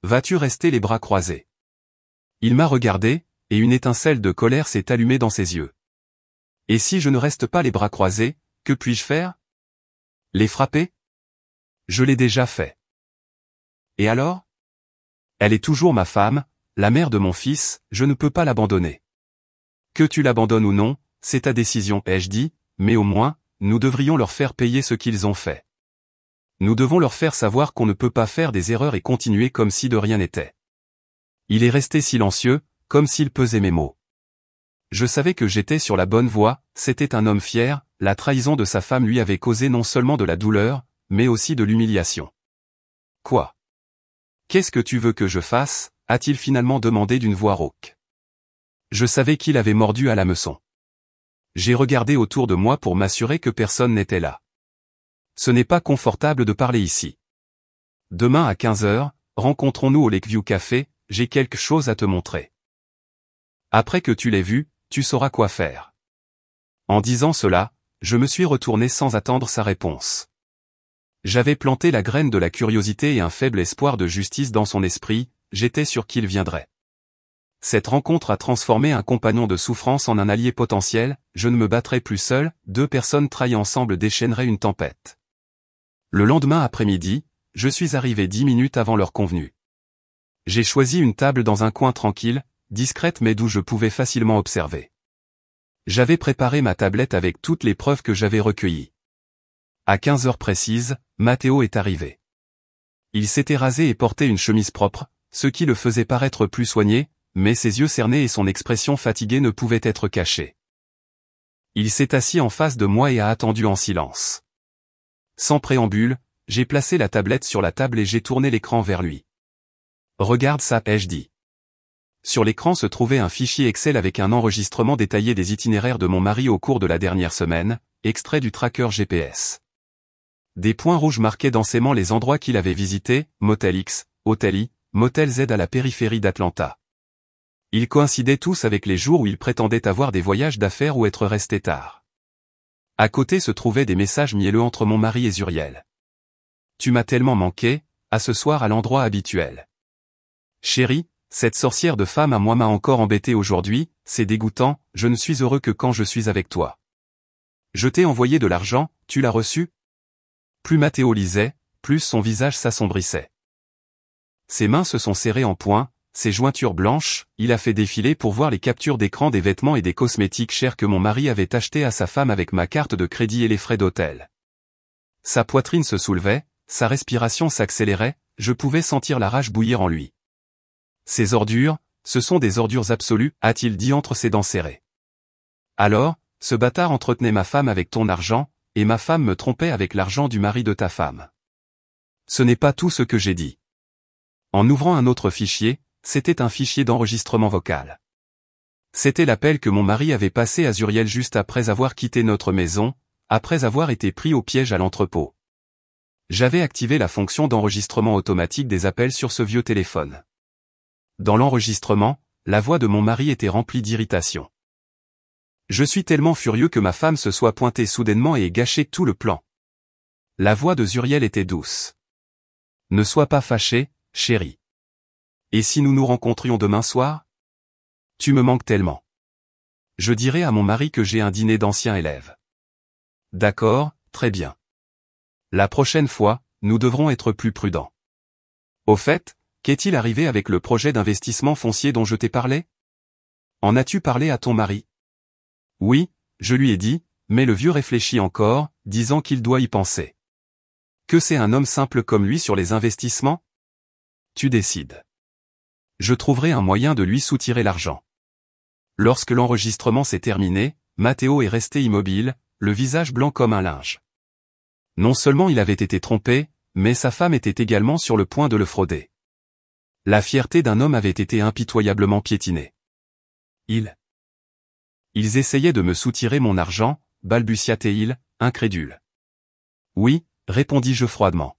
[SPEAKER 1] Vas-tu rester les bras croisés ? Il m'a regardé, et une étincelle de colère s'est allumée dans ses yeux. Et si je ne reste pas les bras croisés, que puis-je faire ? Les frapper ? Je l'ai déjà fait. Et alors ? Elle est toujours ma femme, la mère de mon fils, je ne peux pas l'abandonner. Que tu l'abandonnes ou non, c'est ta décision, ai-je dit, mais au moins, nous devrions leur faire payer ce qu'ils ont fait. Nous devons leur faire savoir qu'on ne peut pas faire des erreurs et continuer comme si de rien n'était. Il est resté silencieux, comme s'il pesait mes mots. Je savais que j'étais sur la bonne voie, c'était un homme fier, la trahison de sa femme lui avait causé non seulement de la douleur, mais aussi de l'humiliation. Quoi ? Qu'est-ce que tu veux que je fasse ? A-t-il finalement demandé d'une voix rauque. Je savais qu'il avait mordu à l'hameçon. J'ai regardé autour de moi pour m'assurer que personne n'était là. Ce n'est pas confortable de parler ici. Demain à 15 h, rencontrons-nous au Lakeview Café, j'ai quelque chose à te montrer. Après que tu l'aies vu, tu sauras quoi faire. En disant cela, je me suis retourné sans attendre sa réponse. J'avais planté la graine de la curiosité et un faible espoir de justice dans son esprit, j'étais sûr qu'il viendrait. Cette rencontre a transformé un compagnon de souffrance en un allié potentiel, je ne me battrais plus seul, deux personnes trahies ensemble déchaîneraient une tempête. Le lendemain après-midi, je suis arrivé 10 minutes avant l'heure convenue. J'ai choisi une table dans un coin tranquille, discrète mais d'où je pouvais facilement observer. J'avais préparé ma tablette avec toutes les preuves que j'avais recueillies. À 15 h précises, Matteo est arrivé. Il s'était rasé et portait une chemise propre, ce qui le faisait paraître plus soigné, mais ses yeux cernés et son expression fatiguée ne pouvaient être cachés. Il s'est assis en face de moi et a attendu en silence. Sans préambule, j'ai placé la tablette sur la table et j'ai tourné l'écran vers lui. « Regarde ça, ai-je dit. » Sur l'écran se trouvait un fichier Excel avec un enregistrement détaillé des itinéraires de mon mari au cours de la dernière semaine, extrait du tracker GPS. Des points rouges marquaient densément les endroits qu'il avait visités, Motel X, Hotel I, Motel Z à la périphérie d'Atlanta. Ils coïncidaient tous avec les jours où il prétendait avoir des voyages d'affaires ou être resté tard. À côté se trouvaient des messages mielleux entre mon mari et Zuriel. « Tu m'as tellement manqué, à ce soir à l'endroit habituel. Chérie, cette sorcière de femme à moi m'a encore embêté aujourd'hui, c'est dégoûtant, je ne suis heureux que quand je suis avec toi. Je t'ai envoyé de l'argent, tu l'as reçu ? Plus Matteo lisait, plus son visage s'assombrissait. Ses mains se sont serrées en poing, ses jointures blanches, il a fait défiler pour voir les captures d'écran des vêtements et des cosmétiques chers que mon mari avait achetés à sa femme avec ma carte de crédit et les frais d'hôtel. Sa poitrine se soulevait, sa respiration s'accélérait, je pouvais sentir la rage bouillir en lui. Ces ordures, ce sont des ordures absolues, a-t-il dit entre ses dents serrées. Alors, ce bâtard entretenait ma femme avec ton argent, et ma femme me trompait avec l'argent du mari de ta femme. Ce n'est pas tout ce que j'ai dit. En ouvrant un autre fichier, c'était un fichier d'enregistrement vocal. C'était l'appel que mon mari avait passé à Zuriel juste après avoir quitté notre maison, après avoir été pris au piège à l'entrepôt. J'avais activé la fonction d'enregistrement automatique des appels sur ce vieux téléphone. Dans l'enregistrement, la voix de mon mari était remplie d'irritation. Je suis tellement furieux que ma femme se soit pointée soudainement et ait gâché tout le plan. La voix de Zuriel était douce. Ne sois pas fâché, chérie. Et si nous nous rencontrions demain soir? Tu me manques tellement. Je dirai à mon mari que j'ai un dîner d'anciens élèves. D'accord, très bien. La prochaine fois, nous devrons être plus prudents. Au fait, qu'est-il arrivé avec le projet d'investissement foncier dont je t'ai parlé? En as-tu parlé à ton mari? Oui, je lui ai dit, mais le vieux réfléchit encore, disant qu'il doit y penser. Que c'est un homme simple comme lui sur les investissements? Tu décides. Je trouverai un moyen de lui soutirer l'argent. Lorsque l'enregistrement s'est terminé, Matteo est resté immobile, le visage blanc comme un linge. Non seulement il avait été trompé, mais sa femme était également sur le point de le frauder. La fierté d'un homme avait été impitoyablement piétinée. Ils essayaient de me soutirer mon argent, balbutia-t-il, incrédule. Oui, répondis-je froidement.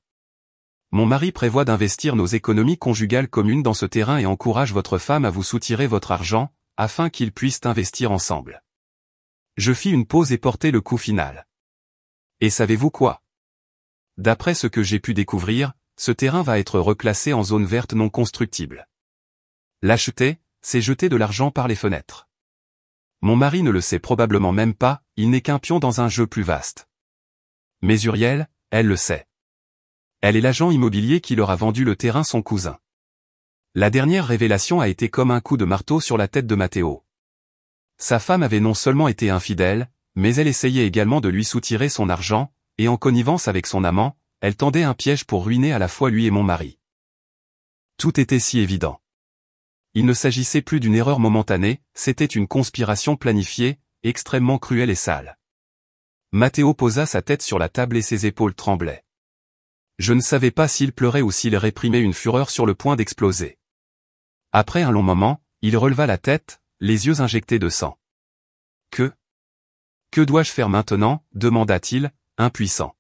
[SPEAKER 1] Mon mari prévoit d'investir nos économies conjugales communes dans ce terrain et encourage votre femme à vous soutirer votre argent, afin qu'ils puissent investir ensemble. Je fis une pause et portai le coup final. Et savez-vous quoi? D'après ce que j'ai pu découvrir, ce terrain va être reclassé en zone verte non constructible. L'acheter, c'est jeter de l'argent par les fenêtres. Mon mari ne le sait probablement même pas, il n'est qu'un pion dans un jeu plus vaste. Mais Uriel, elle le sait. Elle est l'agent immobilier qui leur a vendu le terrain son cousin. La dernière révélation a été comme un coup de marteau sur la tête de Matteo. Sa femme avait non seulement été infidèle, mais elle essayait également de lui soutirer son argent, et en connivence avec son amant, elle tendait un piège pour ruiner à la fois lui et mon mari. Tout était si évident. Il ne s'agissait plus d'une erreur momentanée, c'était une conspiration planifiée, extrêmement cruelle et sale. Matteo posa sa tête sur la table et ses épaules tremblaient. Je ne savais pas s'il pleurait ou s'il réprimait une fureur sur le point d'exploser. Après un long moment, il releva la tête, les yeux injectés de sang. Que dois-je faire maintenant? Demanda-t-il, impuissant.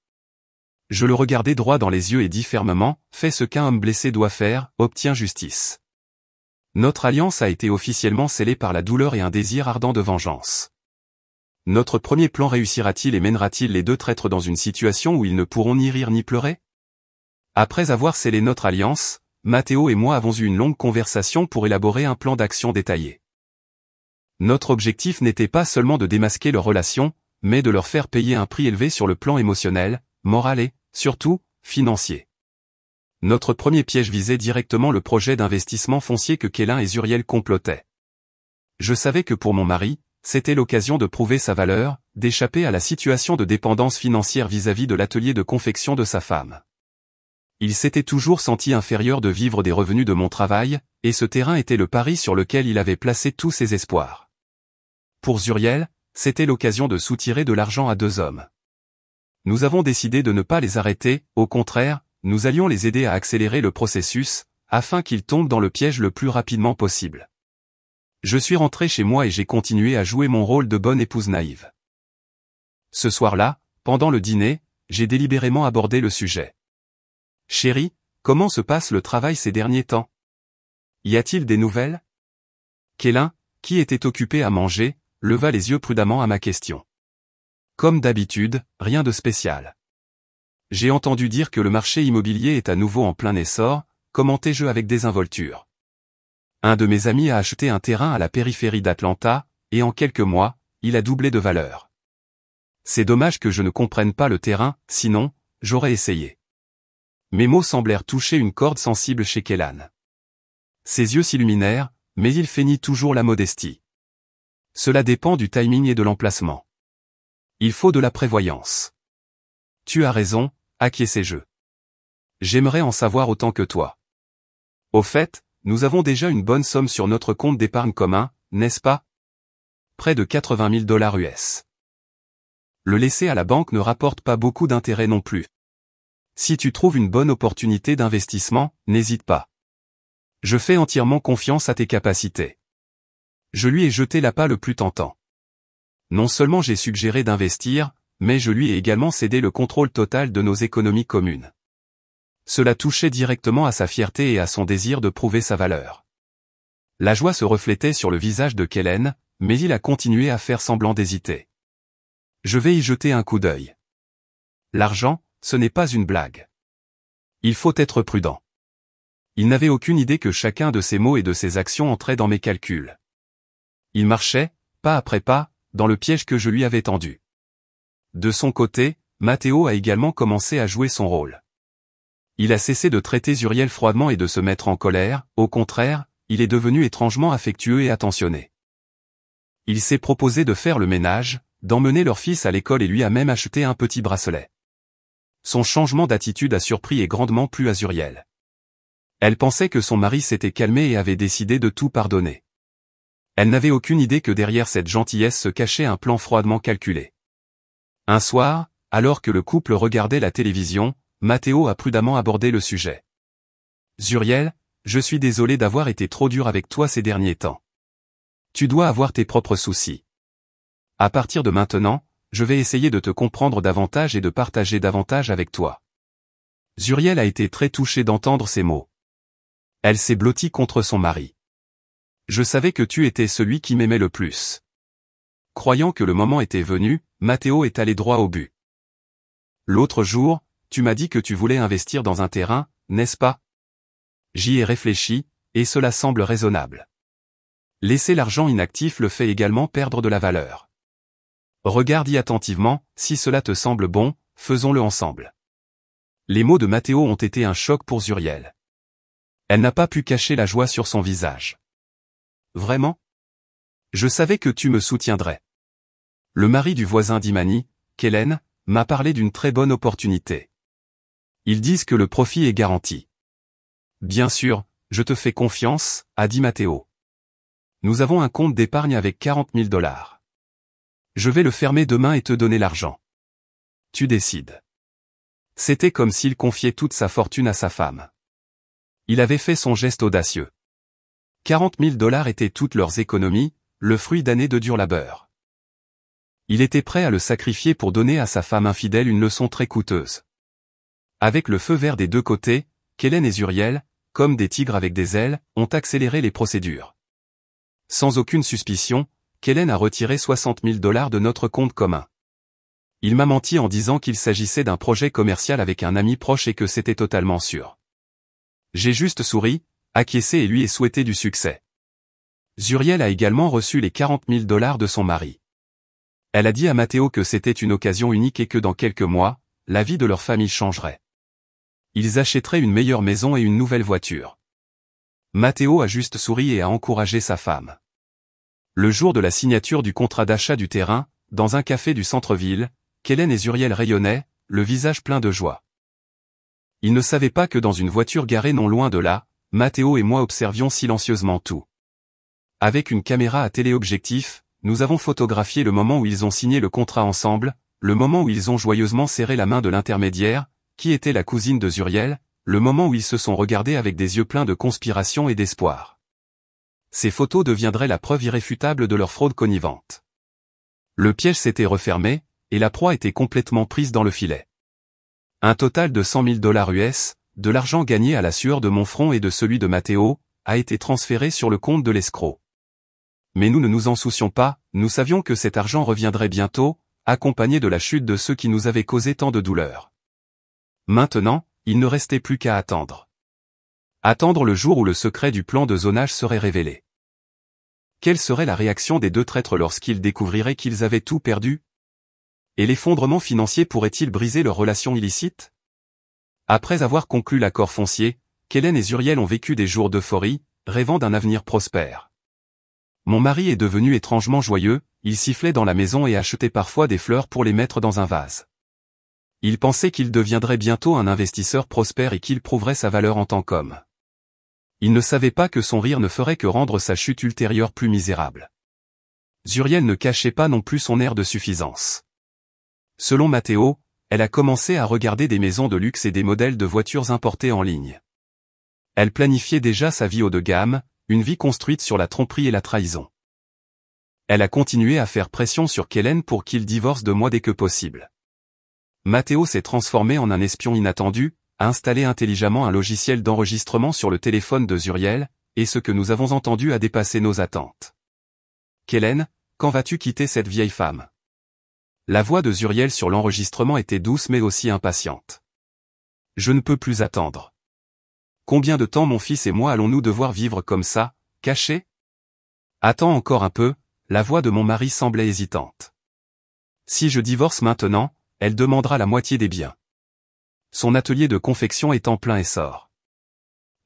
[SPEAKER 1] Je le regardai droit dans les yeux et dis fermement, fais ce qu'un homme blessé doit faire, obtiens justice. Notre alliance a été officiellement scellée par la douleur et un désir ardent de vengeance. Notre premier plan réussira-t-il et mènera-t-il les deux traîtres dans une situation où ils ne pourront ni rire ni pleurer? Après avoir scellé notre alliance, Matteo et moi avons eu une longue conversation pour élaborer un plan d'action détaillé. Notre objectif n'était pas seulement de démasquer leur relation, mais de leur faire payer un prix élevé sur le plan émotionnel, moral et, surtout, financier. Notre premier piège visait directement le projet d'investissement foncier que Kélin et Zuriel complotaient. Je savais que pour mon mari, c'était l'occasion de prouver sa valeur, d'échapper à la situation de dépendance financière vis-à-vis de l'atelier de confection de sa femme. Il s'était toujours senti inférieur de vivre des revenus de mon travail, et ce terrain était le pari sur lequel il avait placé tous ses espoirs. Pour Zuriel, c'était l'occasion de soutirer de l'argent à deux hommes. Nous avons décidé de ne pas les arrêter, au contraire, nous allions les aider à accélérer le processus, afin qu'ils tombent dans le piège le plus rapidement possible. Je suis rentré chez moi et j'ai continué à jouer mon rôle de bonne épouse naïve. Ce soir-là, pendant le dîner, j'ai délibérément abordé le sujet. Chérie, comment se passe le travail ces derniers temps? Y a-t-il des nouvelles? Kélin, qui était occupé à manger, leva les yeux prudemment à ma question. Comme d'habitude, rien de spécial. J'ai entendu dire que le marché immobilier est à nouveau en plein essor, commentai-je avec désinvolture. Un de mes amis a acheté un terrain à la périphérie d'Atlanta, et en quelques mois, il a doublé de valeur. C'est dommage que je ne comprenne pas le terrain, sinon, j'aurais essayé. Mes mots semblèrent toucher une corde sensible chez Kellan. Ses yeux s'illuminèrent, mais il feignit toujours la modestie. Cela dépend du timing et de l'emplacement. Il faut de la prévoyance. Tu as raison, acquiesçai-je. J'aimerais en savoir autant que toi. Au fait, nous avons déjà une bonne somme sur notre compte d'épargne commun, n'est-ce pas? Près de 80 000 $ US. Le laisser à la banque ne rapporte pas beaucoup d'intérêt non plus. Si tu trouves une bonne opportunité d'investissement, n'hésite pas. Je fais entièrement confiance à tes capacités. Je lui ai jeté l'appât le plus tentant. Non seulement j'ai suggéré d'investir, mais je lui ai également cédé le contrôle total de nos économies communes. Cela touchait directement à sa fierté et à son désir de prouver sa valeur. La joie se reflétait sur le visage de Kellan, mais il a continué à faire semblant d'hésiter. Je vais y jeter un coup d'œil. L'argent, ce n'est pas une blague. Il faut être prudent. Il n'avait aucune idée que chacun de ses mots et de ses actions entrait dans mes calculs. Il marchait, pas après pas, dans le piège que je lui avais tendu. De son côté, Matteo a également commencé à jouer son rôle. Il a cessé de traiter Zuriel froidement et de se mettre en colère, au contraire, il est devenu étrangement affectueux et attentionné. Il s'est proposé de faire le ménage, d'emmener leur fils à l'école et lui a même acheté un petit bracelet. Son changement d'attitude a surpris et grandement plu à Zuriel. Elle pensait que son mari s'était calmé et avait décidé de tout pardonner. Elle n'avait aucune idée que derrière cette gentillesse se cachait un plan froidement calculé. Un soir, alors que le couple regardait la télévision, Matteo a prudemment abordé le sujet. « Zuriel, je suis désolé d'avoir été trop dur avec toi ces derniers temps. Tu dois avoir tes propres soucis. À partir de maintenant, je vais essayer de te comprendre davantage et de partager davantage avec toi. » Zuriel a été très touchée d'entendre ces mots. Elle s'est blottie contre son mari. « Je savais que tu étais celui qui m'aimait le plus. » Croyant que le moment était venu, Matteo est allé droit au but. « L'autre jour, tu m'as dit que tu voulais investir dans un terrain, n'est-ce pas? J'y ai réfléchi, et cela semble raisonnable. Laisser l'argent inactif le fait également perdre de la valeur. Regarde-y attentivement, si cela te semble bon, faisons-le ensemble. » Les mots de Matteo ont été un choc pour Zuriel. Elle n'a pas pu cacher la joie sur son visage. « Vraiment? Je savais que tu me soutiendrais. » Le mari du voisin d'Imani, Kellan, m'a parlé d'une très bonne opportunité. Ils disent que le profit est garanti. « Bien sûr, je te fais confiance, » a dit Matteo. « Nous avons un compte d'épargne avec 40 000 $. Je vais le fermer demain et te donner l'argent. Tu décides. » C'était comme s'il confiait toute sa fortune à sa femme. Il avait fait son geste audacieux. 40 000 $ étaient toutes leurs économies, le fruit d'années de dur labeur. Il était prêt à le sacrifier pour donner à sa femme infidèle une leçon très coûteuse. Avec le feu vert des deux côtés, Kellan et Zuriel, comme des tigres avec des ailes, ont accéléré les procédures. Sans aucune suspicion, Kellan a retiré 60 000 $ de notre compte commun. Il m'a menti en disant qu'il s'agissait d'un projet commercial avec un ami proche et que c'était totalement sûr. J'ai juste souri, acquiescé et lui ai souhaité du succès. Zuriel a également reçu les 40 000 $ de son mari. Elle a dit à Matteo que c'était une occasion unique et que dans quelques mois, la vie de leur famille changerait. Ils achèteraient une meilleure maison et une nouvelle voiture. Matteo a juste souri et a encouragé sa femme. Le jour de la signature du contrat d'achat du terrain, dans un café du centre-ville, Kellan et Zuriel rayonnaient, le visage plein de joie. Ils ne savaient pas que dans une voiture garée non loin de là, Matteo et moi observions silencieusement tout. Avec une caméra à téléobjectif, nous avons photographié le moment où ils ont signé le contrat ensemble, le moment où ils ont joyeusement serré la main de l'intermédiaire, qui était la cousine de Zuriel, le moment où ils se sont regardés avec des yeux pleins de conspiration et d'espoir. Ces photos deviendraient la preuve irréfutable de leur fraude connivente. Le piège s'était refermé, et la proie était complètement prise dans le filet. Un total de 100 000 $ US, de l'argent gagné à la sueur de mon front et de celui de Matteo, a été transféré sur le compte de l'escroc. Mais nous ne nous en soucions pas, nous savions que cet argent reviendrait bientôt, accompagné de la chute de ceux qui nous avaient causé tant de douleur. Maintenant, il ne restait plus qu'à attendre. Attendre le jour où le secret du plan de zonage serait révélé. Quelle serait la réaction des deux traîtres lorsqu'ils découvriraient qu'ils avaient tout perdu? Et l'effondrement financier pourrait-il briser leur relation illicite? Après avoir conclu l'accord foncier, Kellen et Zuriel ont vécu des jours d'euphorie, rêvant d'un avenir prospère. Mon mari est devenu étrangement joyeux, il sifflait dans la maison et achetait parfois des fleurs pour les mettre dans un vase. Il pensait qu'il deviendrait bientôt un investisseur prospère et qu'il prouverait sa valeur en tant qu'homme. Il ne savait pas que son rire ne ferait que rendre sa chute ultérieure plus misérable. Zuriel ne cachait pas non plus son air de suffisance. Selon Matteo, elle a commencé à regarder des maisons de luxe et des modèles de voitures importées en ligne. Elle planifiait déjà sa vie haut de gamme, une vie construite sur la tromperie et la trahison. Elle a continué à faire pression sur Kellen pour qu'il divorce de moi dès que possible. Matteo s'est transformé en un espion inattendu, a installé intelligemment un logiciel d'enregistrement sur le téléphone de Zuriel, et ce que nous avons entendu a dépassé nos attentes. Kellen, quand vas-tu quitter cette vieille femme? La voix de Zuriel sur l'enregistrement était douce mais aussi impatiente. Je ne peux plus attendre. Combien de temps mon fils et moi allons-nous devoir vivre comme ça, cachés? Attends encore un peu, la voix de mon mari semblait hésitante. Si je divorce maintenant, elle demandera la moitié des biens. Son atelier de confection est en plein essor.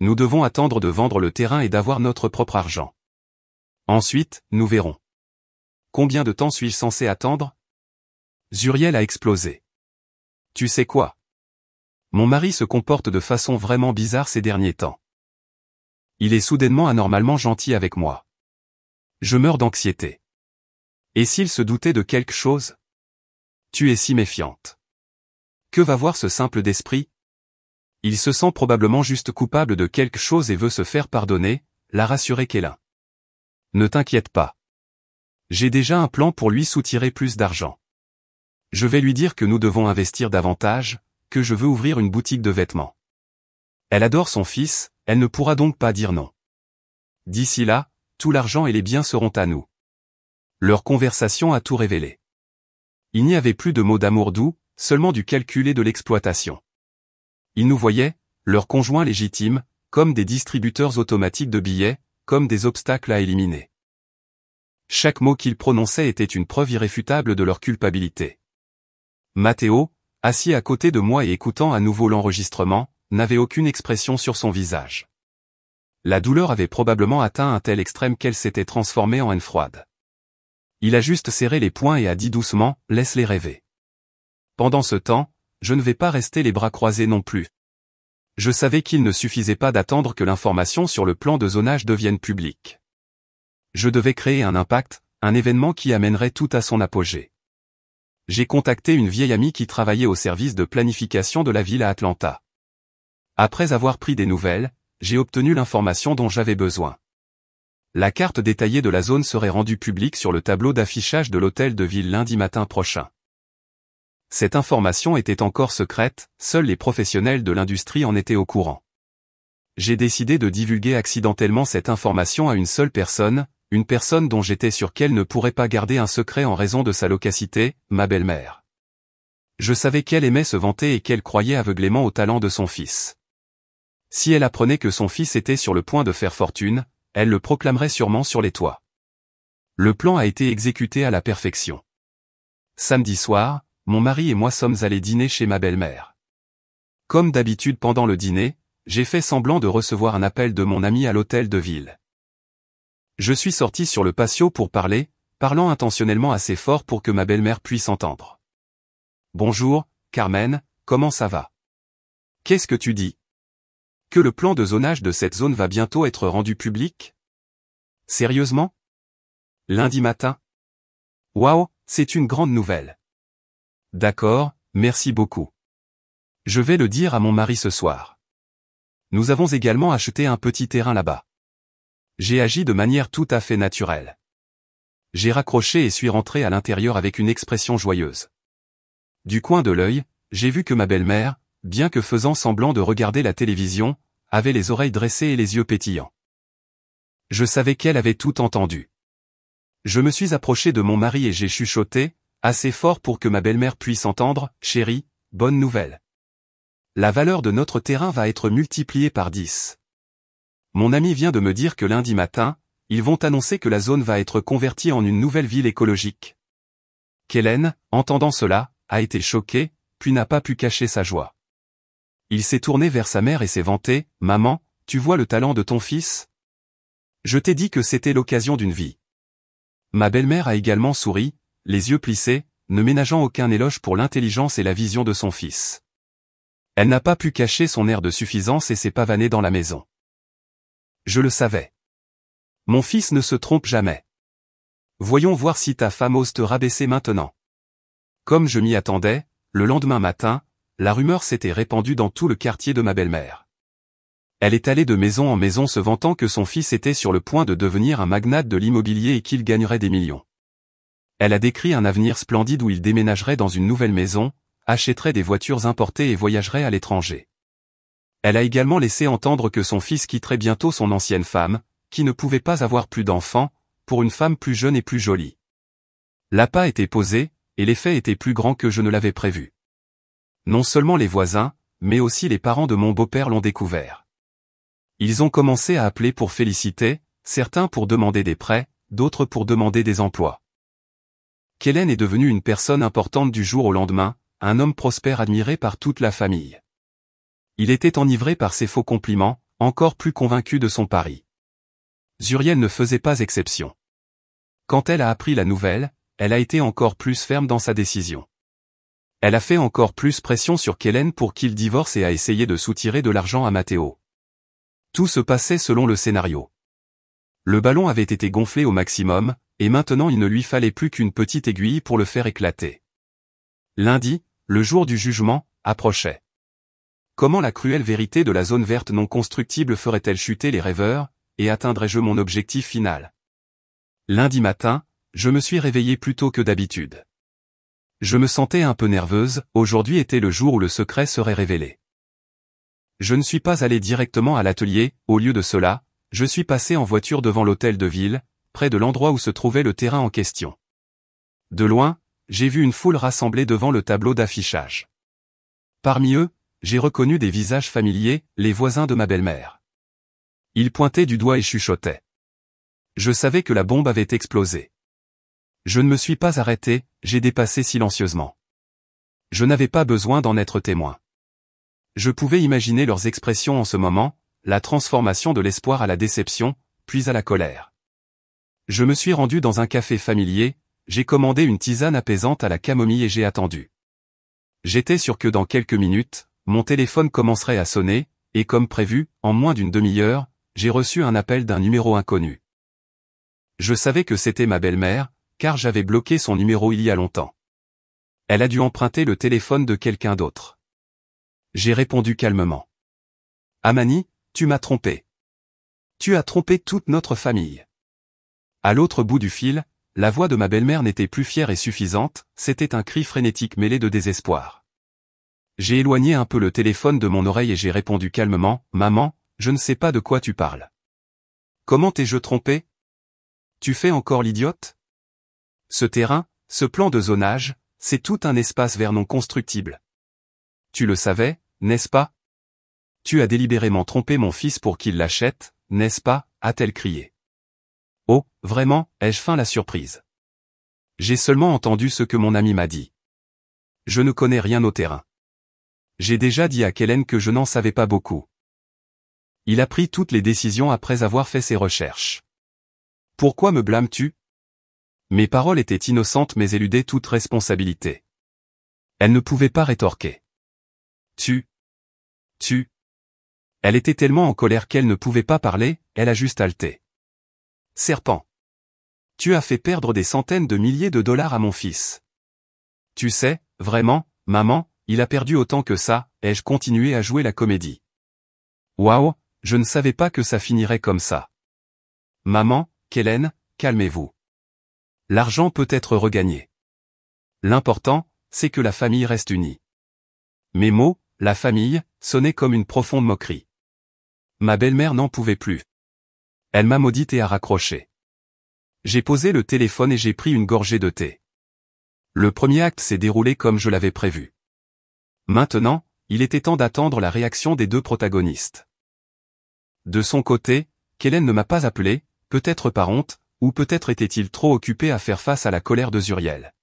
[SPEAKER 1] Nous devons attendre de vendre le terrain et d'avoir notre propre argent. Ensuite, nous verrons. Combien de temps suis-je censé attendre? Zuriel a explosé. Tu sais quoi? Mon mari se comporte de façon vraiment bizarre ces derniers temps. Il est soudainement anormalement gentil avec moi. Je meurs d'anxiété. Et s'il se doutait de quelque chose? Tu es si méfiante. Que va voir ce simple d'esprit? Il se sent probablement juste coupable de quelque chose et veut se faire pardonner, l'a rassuré Kellen. Ne t'inquiète pas. J'ai déjà un plan pour lui soutirer plus d'argent. Je vais lui dire que nous devons investir davantage, que je veux ouvrir une boutique de vêtements. Elle adore son fils, elle ne pourra donc pas dire non. D'ici là, tout l'argent et les biens seront à nous. Leur conversation a tout révélé. Il n'y avait plus de mots d'amour doux, seulement du calcul et de l'exploitation. Ils nous voyaient, leurs conjoints légitimes, comme des distributeurs automatiques de billets, comme des obstacles à éliminer. Chaque mot qu'ils prononçaient était une preuve irréfutable de leur culpabilité. Matteo, assis à côté de moi et écoutant à nouveau l'enregistrement, n'avait aucune expression sur son visage. La douleur avait probablement atteint un tel extrême qu'elle s'était transformée en haine froide. Il a juste serré les poings et a dit doucement, laisse-les rêver. Pendant ce temps, je ne vais pas rester les bras croisés non plus. Je savais qu'il ne suffisait pas d'attendre que l'information sur le plan de zonage devienne publique. Je devais créer un impact, un événement qui amènerait tout à son apogée. J'ai contacté une vieille amie qui travaillait au service de planification de la ville à Atlanta. Après avoir pris des nouvelles, j'ai obtenu l'information dont j'avais besoin. La carte détaillée de la zone serait rendue publique sur le tableau d'affichage de l'hôtel de ville lundi matin prochain. Cette information était encore secrète, seuls les professionnels de l'industrie en étaient au courant. J'ai décidé de divulguer accidentellement cette information à une seule personne, une personne dont j'étais sûr qu'elle ne pourrait pas garder un secret en raison de sa loquacité, ma belle-mère. Je savais qu'elle aimait se vanter et qu'elle croyait aveuglément au talent de son fils. Si elle apprenait que son fils était sur le point de faire fortune, elle le proclamerait sûrement sur les toits. Le plan a été exécuté à la perfection. Samedi soir, mon mari et moi sommes allés dîner chez ma belle-mère. Comme d'habitude pendant le dîner, j'ai fait semblant de recevoir un appel de mon ami à l'hôtel de ville. Je suis sorti sur le patio pour parler, parlant intentionnellement assez fort pour que ma belle-mère puisse entendre. Bonjour, Carmen, comment ça va? Qu'est-ce que tu dis? Que le plan de zonage de cette zone va bientôt être rendu public? Sérieusement? Lundi matin? Waouh, c'est une grande nouvelle. D'accord, merci beaucoup. Je vais le dire à mon mari ce soir. Nous avons également acheté un petit terrain là-bas. J'ai agi de manière tout à fait naturelle. J'ai raccroché et suis rentré à l'intérieur avec une expression joyeuse. Du coin de l'œil, j'ai vu que ma belle-mère, bien que faisant semblant de regarder la télévision, avait les oreilles dressées et les yeux pétillants. Je savais qu'elle avait tout entendu. Je me suis approché de mon mari et j'ai chuchoté, assez fort pour que ma belle-mère puisse entendre, « Chérie, bonne nouvelle. La valeur de notre terrain va être multipliée par 10. Mon ami vient de me dire que lundi matin, ils vont annoncer que la zone va être convertie en une nouvelle ville écologique. Kellen, entendant cela, a été choqué, puis n'a pas pu cacher sa joie. Il s'est tourné vers sa mère et s'est vanté, « Maman, tu vois le talent de ton fils? Je t'ai dit que c'était l'occasion d'une vie. » Ma belle-mère a également souri, les yeux plissés, ne ménageant aucun éloge pour l'intelligence et la vision de son fils. Elle n'a pas pu cacher son air de suffisance et s'est pavanée dans la maison. Je le savais. Mon fils ne se trompe jamais. Voyons voir si ta femme ose te rabaisser maintenant. Comme je m'y attendais, le lendemain matin, la rumeur s'était répandue dans tout le quartier de ma belle-mère. Elle est allée de maison en maison se vantant que son fils était sur le point de devenir un magnate de l'immobilier et qu'il gagnerait des millions. Elle a décrit un avenir splendide où il déménagerait dans une nouvelle maison, achèterait des voitures importées et voyagerait à l'étranger. Elle a également laissé entendre que son fils quitterait bientôt son ancienne femme, qui ne pouvait pas avoir plus d'enfants, pour une femme plus jeune et plus jolie. L'appât était posé, et l'effet était plus grand que je ne l'avais prévu. Non seulement les voisins, mais aussi les parents de mon beau-père l'ont découvert. Ils ont commencé à appeler pour féliciter, certains pour demander des prêts, d'autres pour demander des emplois. Kellen est devenu une personne importante du jour au lendemain, un homme prospère admiré par toute la famille. Il était enivré par ses faux compliments, encore plus convaincu de son pari. Zuriel ne faisait pas exception. Quand elle a appris la nouvelle, elle a été encore plus ferme dans sa décision. Elle a fait encore plus pression sur Kellen pour qu'il divorce et a essayé de soutirer de l'argent à Matteo. Tout se passait selon le scénario. Le ballon avait été gonflé au maximum, et maintenant il ne lui fallait plus qu'une petite aiguille pour le faire éclater. Lundi, le jour du jugement, approchait. Comment la cruelle vérité de la zone verte non constructible ferait-elle chuter les rêveurs, et atteindrais-je mon objectif final? Lundi matin, je me suis réveillé plus tôt que d'habitude. Je me sentais un peu nerveuse, aujourd'hui était le jour où le secret serait révélé. Je ne suis pas allé directement à l'atelier, au lieu de cela, je suis passé en voiture devant l'hôtel de ville, près de l'endroit où se trouvait le terrain en question. De loin, j'ai vu une foule rassemblée devant le tableau d'affichage. Parmi eux, j'ai reconnu des visages familiers, les voisins de ma belle-mère. Ils pointaient du doigt et chuchotaient. Je savais que la bombe avait explosé. Je ne me suis pas arrêté, j'ai dépassé silencieusement. Je n'avais pas besoin d'en être témoin. Je pouvais imaginer leurs expressions en ce moment, la transformation de l'espoir à la déception, puis à la colère. Je me suis rendu dans un café familier, j'ai commandé une tisane apaisante à la camomille et j'ai attendu. J'étais sûr que dans quelques minutes, mon téléphone commencerait à sonner, et comme prévu, en moins d'une demi-heure, j'ai reçu un appel d'un numéro inconnu. Je savais que c'était ma belle-mère, car j'avais bloqué son numéro il y a longtemps. Elle a dû emprunter le téléphone de quelqu'un d'autre. J'ai répondu calmement. Amani, tu m'as trompé. Tu as trompé toute notre famille. À l'autre bout du fil, la voix de ma belle-mère n'était plus fière et suffisante, c'était un cri frénétique mêlé de désespoir. J'ai éloigné un peu le téléphone de mon oreille et j'ai répondu calmement, « Maman, je ne sais pas de quoi tu parles. Comment t'ai-je trompé? Tu fais encore l'idiote? Ce terrain, ce plan de zonage, c'est tout un espace vert non constructible. Tu le savais, n'est-ce pas? Tu as délibérément trompé mon fils pour qu'il l'achète, n'est-ce pas? A-t-elle crié. Oh, vraiment, ai-je feint la surprise. J'ai seulement entendu ce que mon ami m'a dit. Je ne connais rien au terrain. J'ai déjà dit à Kellen que je n'en savais pas beaucoup. Il a pris toutes les décisions après avoir fait ses recherches. Pourquoi me blâmes-tu? Mes paroles étaient innocentes mais éludaient toute responsabilité. Elle ne pouvait pas rétorquer. Tu. Elle était tellement en colère qu'elle ne pouvait pas parler, elle a juste haleté. Serpent. Tu as fait perdre des centaines de milliers de dollars à mon fils. Tu sais, vraiment, maman, il a perdu autant que ça, ai-je continué à jouer la comédie. Waouh, je ne savais pas que ça finirait comme ça. Maman, Kellen, calmez-vous. L'argent peut être regagné. L'important, c'est que la famille reste unie. Mes mots, la famille, sonnaient comme une profonde moquerie. Ma belle-mère n'en pouvait plus. Elle m'a maudite et a raccroché. J'ai posé le téléphone et j'ai pris une gorgée de thé. Le premier acte s'est déroulé comme je l'avais prévu. Maintenant, il était temps d'attendre la réaction des deux protagonistes. De son côté, Kellen ne m'a pas appelé, peut-être par honte, ou peut-être était-il trop occupé à faire face à la colère de Zuriel.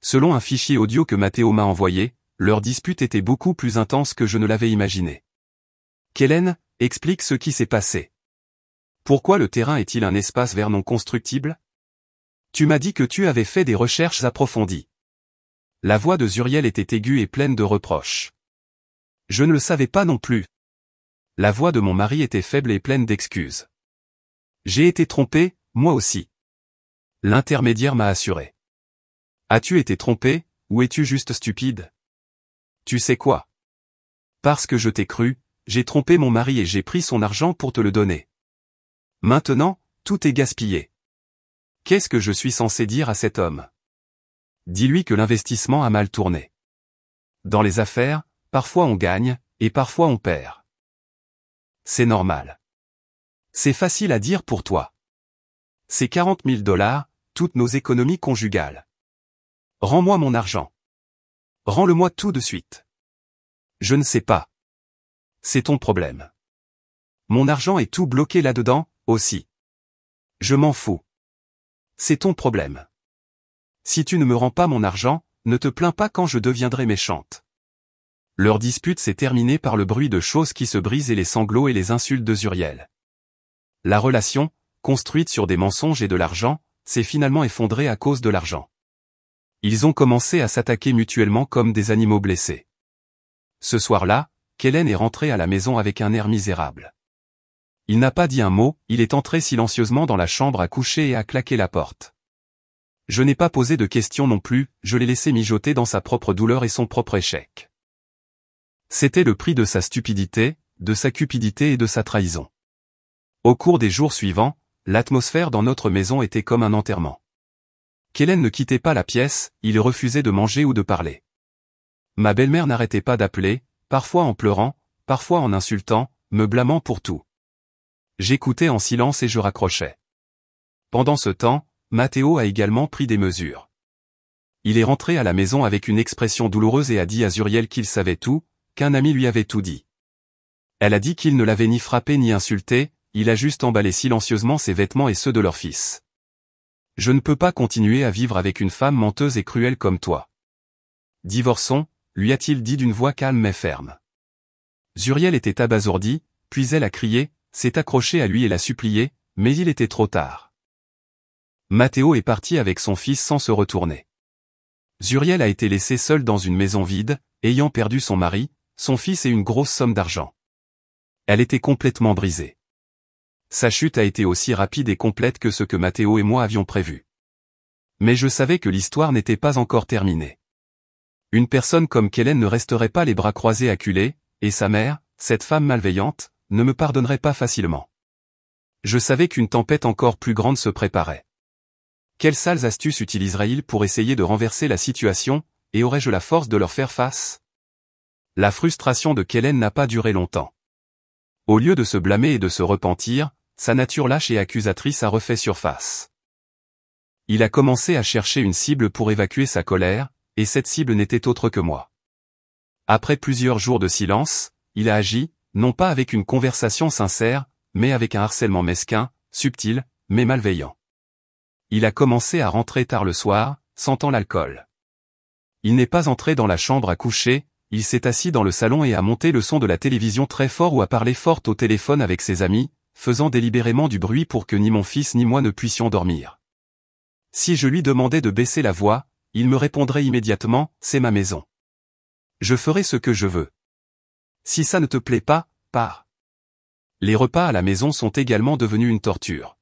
[SPEAKER 1] Selon un fichier audio que Matteo m'a envoyé, leur dispute était beaucoup plus intense que je ne l'avais imaginé. Kellen, explique ce qui s'est passé. Pourquoi le terrain est-il un espace vert non constructible? Tu m'as dit que tu avais fait des recherches approfondies. La voix de Zuriel était aiguë et pleine de reproches. Je ne le savais pas non plus. La voix de mon mari était faible et pleine d'excuses. J'ai été trompé, moi aussi. L'intermédiaire m'a assuré. As-tu été trompé, ou es-tu juste stupide? Tu sais quoi? Parce que je t'ai cru, j'ai trompé mon mari et j'ai pris son argent pour te le donner. Maintenant, tout est gaspillé. Qu'est-ce que je suis censé dire à cet homme? Dis-lui que l'investissement a mal tourné. Dans les affaires, parfois on gagne, et parfois on perd. C'est normal. C'est facile à dire pour toi. C'est 40 000 $, toutes nos économies conjugales. Rends-moi mon argent. Rends-le-moi tout de suite. Je ne sais pas. C'est ton problème. Mon argent est tout bloqué là-dedans, aussi. Je m'en fous. C'est ton problème. Si tu ne me rends pas mon argent, ne te plains pas quand je deviendrai méchante. Leur dispute s'est terminée par le bruit de choses qui se brisent et les sanglots et les insultes de Zuriel. La relation, construite sur des mensonges et de l'argent, s'est finalement effondrée à cause de l'argent. Ils ont commencé à s'attaquer mutuellement comme des animaux blessés. Ce soir-là, Kellen est rentré à la maison avec un air misérable. Il n'a pas dit un mot, il est entré silencieusement dans la chambre à coucher et a claqué la porte. Je n'ai pas posé de questions non plus, je l'ai laissé mijoter dans sa propre douleur et son propre échec. C'était le prix de sa stupidité, de sa cupidité et de sa trahison. Au cours des jours suivants, l'atmosphère dans notre maison était comme un enterrement. Kellen ne quittait pas la pièce, il refusait de manger ou de parler. Ma belle-mère n'arrêtait pas d'appeler, parfois en pleurant, parfois en insultant, me blâmant pour tout. J'écoutais en silence et je raccrochais. Pendant ce temps, Matteo a également pris des mesures. Il est rentré à la maison avec une expression douloureuse et a dit à Zuriel qu'il savait tout, qu'un ami lui avait tout dit. Elle a dit qu'il ne l'avait ni frappé ni insulté, il a juste emballé silencieusement ses vêtements et ceux de leur fils. Je ne peux pas continuer à vivre avec une femme menteuse et cruelle comme toi. Divorçons, lui a-t-il dit d'une voix calme mais ferme. Zuriel était abasourdi, puis elle a crié, s'est accrochée à lui et l'a supplié, mais il était trop tard. Matteo est parti avec son fils sans se retourner. Zuriel a été laissée seule dans une maison vide, ayant perdu son mari, son fils et une grosse somme d'argent. Elle était complètement brisée. Sa chute a été aussi rapide et complète que ce que Matteo et moi avions prévu. Mais je savais que l'histoire n'était pas encore terminée. Une personne comme Kellen ne resterait pas les bras croisés acculée, et sa mère, cette femme malveillante, ne me pardonnerait pas facilement. Je savais qu'une tempête encore plus grande se préparait. Quelles sales astuces utiliserait-il pour essayer de renverser la situation, et aurais-je la force de leur faire face? La frustration de Kellen n'a pas duré longtemps. Au lieu de se blâmer et de se repentir, sa nature lâche et accusatrice a refait surface. Il a commencé à chercher une cible pour évacuer sa colère, et cette cible n'était autre que moi. Après plusieurs jours de silence, il a agi, non pas avec une conversation sincère, mais avec un harcèlement mesquin, subtil, mais malveillant. Il a commencé à rentrer tard le soir, sentant l'alcool. Il n'est pas entré dans la chambre à coucher, il s'est assis dans le salon et a monté le son de la télévision très fort ou a parlé fort au téléphone avec ses amis, faisant délibérément du bruit pour que ni mon fils ni moi ne puissions dormir. Si je lui demandais de baisser la voix, il me répondrait immédiatement, c'est ma maison. Je ferai ce que je veux. Si ça ne te plaît pas, pars. Les repas à la maison sont également devenus une torture.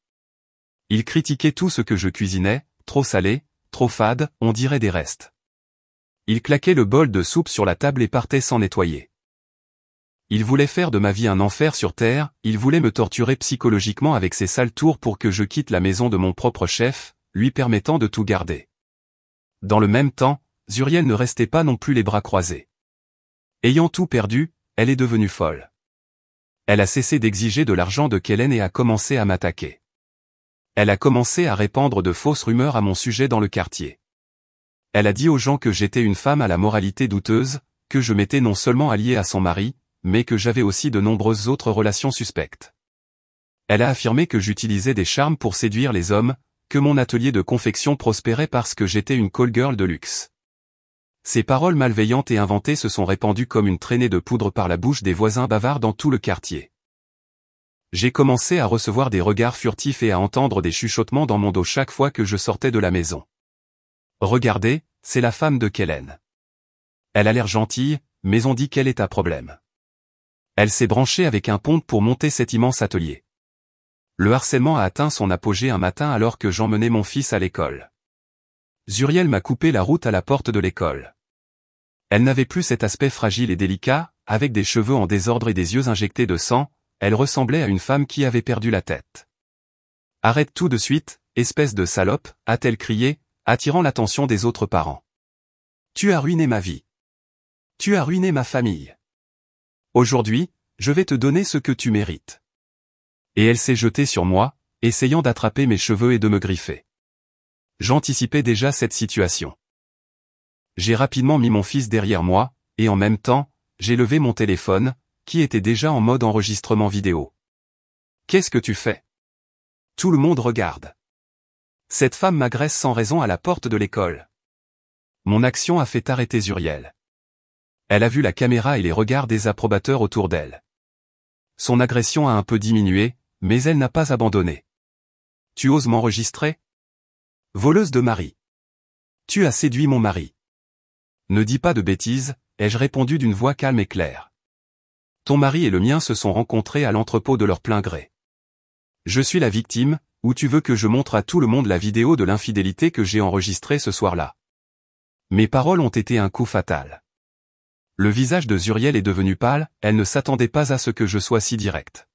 [SPEAKER 1] Il critiquait tout ce que je cuisinais, trop salé, trop fade, on dirait des restes. Il claquait le bol de soupe sur la table et partait sans nettoyer. Il voulait faire de ma vie un enfer sur terre, il voulait me torturer psychologiquement avec ses sales tours pour que je quitte la maison de mon propre chef, lui permettant de tout garder. Dans le même temps, Zuriel ne restait pas non plus les bras croisés. Ayant tout perdu, elle est devenue folle. Elle a cessé d'exiger de l'argent de Kellen et a commencé à m'attaquer. Elle a commencé à répandre de fausses rumeurs à mon sujet dans le quartier. Elle a dit aux gens que j'étais une femme à la moralité douteuse, que je m'étais non seulement alliée à son mari, mais que j'avais aussi de nombreuses autres relations suspectes. Elle a affirmé que j'utilisais des charmes pour séduire les hommes, que mon atelier de confection prospérait parce que j'étais une call girl de luxe. Ces paroles malveillantes et inventées se sont répandues comme une traînée de poudre par la bouche des voisins bavards dans tout le quartier. J'ai commencé à recevoir des regards furtifs et à entendre des chuchotements dans mon dos chaque fois que je sortais de la maison. Regardez, c'est la femme de Kellen. Elle a l'air gentille, mais on dit qu'elle est à problème. Elle s'est branchée avec un ponte pour monter cet immense atelier. Le harcèlement a atteint son apogée un matin alors que j'emmenais mon fils à l'école. Zuriel m'a coupé la route à la porte de l'école. Elle n'avait plus cet aspect fragile et délicat, avec des cheveux en désordre et des yeux injectés de sang, elle ressemblait à une femme qui avait perdu la tête. « Arrête tout de suite, espèce de salope », a-t-elle crié, attirant l'attention des autres parents. « Tu as ruiné ma vie. Tu as ruiné ma famille. Aujourd'hui, je vais te donner ce que tu mérites. » Et elle s'est jetée sur moi, essayant d'attraper mes cheveux et de me griffer. J'anticipais déjà cette situation. J'ai rapidement mis mon fils derrière moi, et en même temps, j'ai levé mon téléphone, qui était déjà en mode enregistrement vidéo. « Qu'est-ce que tu fais ? » Tout le monde regarde. Cette femme m'agresse sans raison à la porte de l'école. Mon action a fait arrêter Zuriel. Elle a vu la caméra et les regards des approbateurs autour d'elle. Son agression a un peu diminué, mais elle n'a pas abandonné. « Tu oses m'enregistrer ? Voleuse de mari. Tu as séduit mon mari. » Ne dis pas de bêtises, ai-je répondu d'une voix calme et claire. Ton mari et le mien se sont rencontrés à l'entrepôt de leur plein gré. Je suis la victime, ou tu veux que je montre à tout le monde la vidéo de l'infidélité que j'ai enregistrée ce soir-là. Mes paroles ont été un coup fatal. Le visage de Zuriel est devenu pâle, elle ne s'attendait pas à ce que je sois si direct.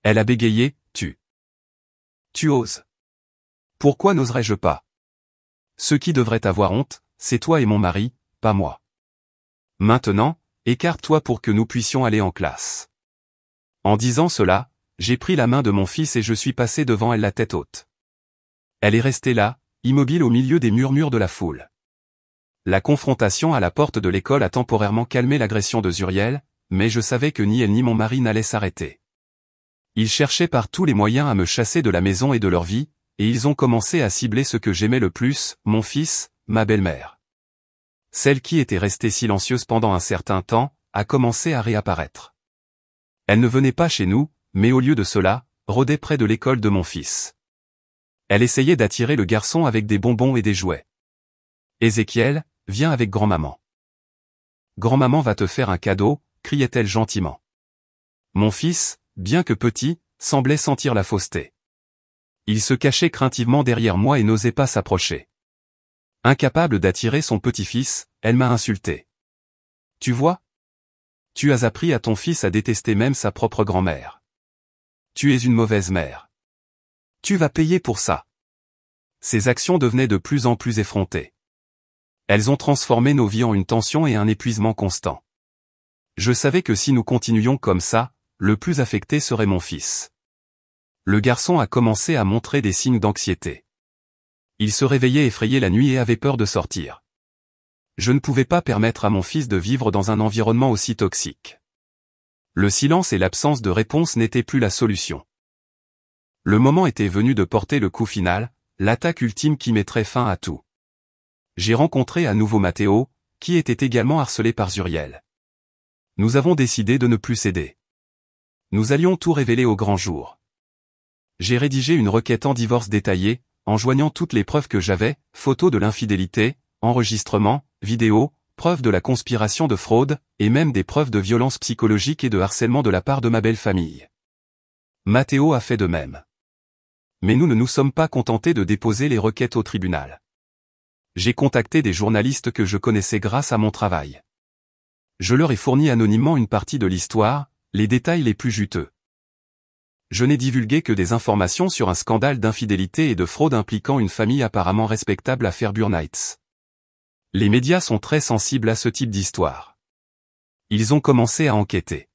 [SPEAKER 1] Elle a bégayé, tu oses. Pourquoi n'oserais-je pas? Ce qui devrait avoir honte, c'est toi et mon mari, pas moi. Maintenant, écarte-toi pour que nous puissions aller en classe. En disant cela, j'ai pris la main de mon fils et je suis passé devant elle la tête haute. Elle est restée là, immobile au milieu des murmures de la foule. La confrontation à la porte de l'école a temporairement calmé l'agression de Zuriel, mais je savais que ni elle ni mon mari n'allaient s'arrêter. Ils cherchaient par tous les moyens à me chasser de la maison et de leur vie, et ils ont commencé à cibler ce que j'aimais le plus, mon fils, ma belle-mère. Celle qui était restée silencieuse pendant un certain temps, a commencé à réapparaître. Elle ne venait pas chez nous, mais au lieu de cela, rôdait près de l'école de mon fils. Elle essayait d'attirer le garçon avec des bonbons et des jouets. « Ézéchiel, viens avec grand-maman. Grand-maman va te faire un cadeau, » criait-elle gentiment. Mon fils, bien que petit, semblait sentir la fausseté. Il se cachait craintivement derrière moi et n'osait pas s'approcher. Incapable d'attirer son petit-fils, elle m'a insulté. « Tu vois ? Tu as appris à ton fils à détester même sa propre grand-mère. Tu es une mauvaise mère. Tu vas payer pour ça. » Ses actions devenaient de plus en plus effrontées. Elles ont transformé nos vies en une tension et un épuisement constant. Je savais que si nous continuions comme ça, le plus affecté serait mon fils. Le garçon a commencé à montrer des signes d'anxiété. Il se réveillait effrayé la nuit et avait peur de sortir. Je ne pouvais pas permettre à mon fils de vivre dans un environnement aussi toxique. Le silence et l'absence de réponse n'étaient plus la solution. Le moment était venu de porter le coup final, l'attaque ultime qui mettrait fin à tout. J'ai rencontré à nouveau Mathéo, qui était également harcelé par Zuriel. Nous avons décidé de ne plus céder. Nous allions tout révéler au grand jour. J'ai rédigé une requête en divorce détaillée, en joignant toutes les preuves que j'avais, photos de l'infidélité, enregistrements, vidéos, preuves de la conspiration de fraude, et même des preuves de violence psychologique et de harcèlement de la part de ma belle famille. Mathéo a fait de même. Mais nous ne nous sommes pas contentés de déposer les requêtes au tribunal. J'ai contacté des journalistes que je connaissais grâce à mon travail. Je leur ai fourni anonymement une partie de l'histoire, les détails les plus juteux. Je n'ai divulgué que des informations sur un scandale d'infidélité et de fraude impliquant une famille apparemment respectable à Fairburn Heights. Les médias sont très sensibles à ce type d'histoire. Ils ont commencé à enquêter.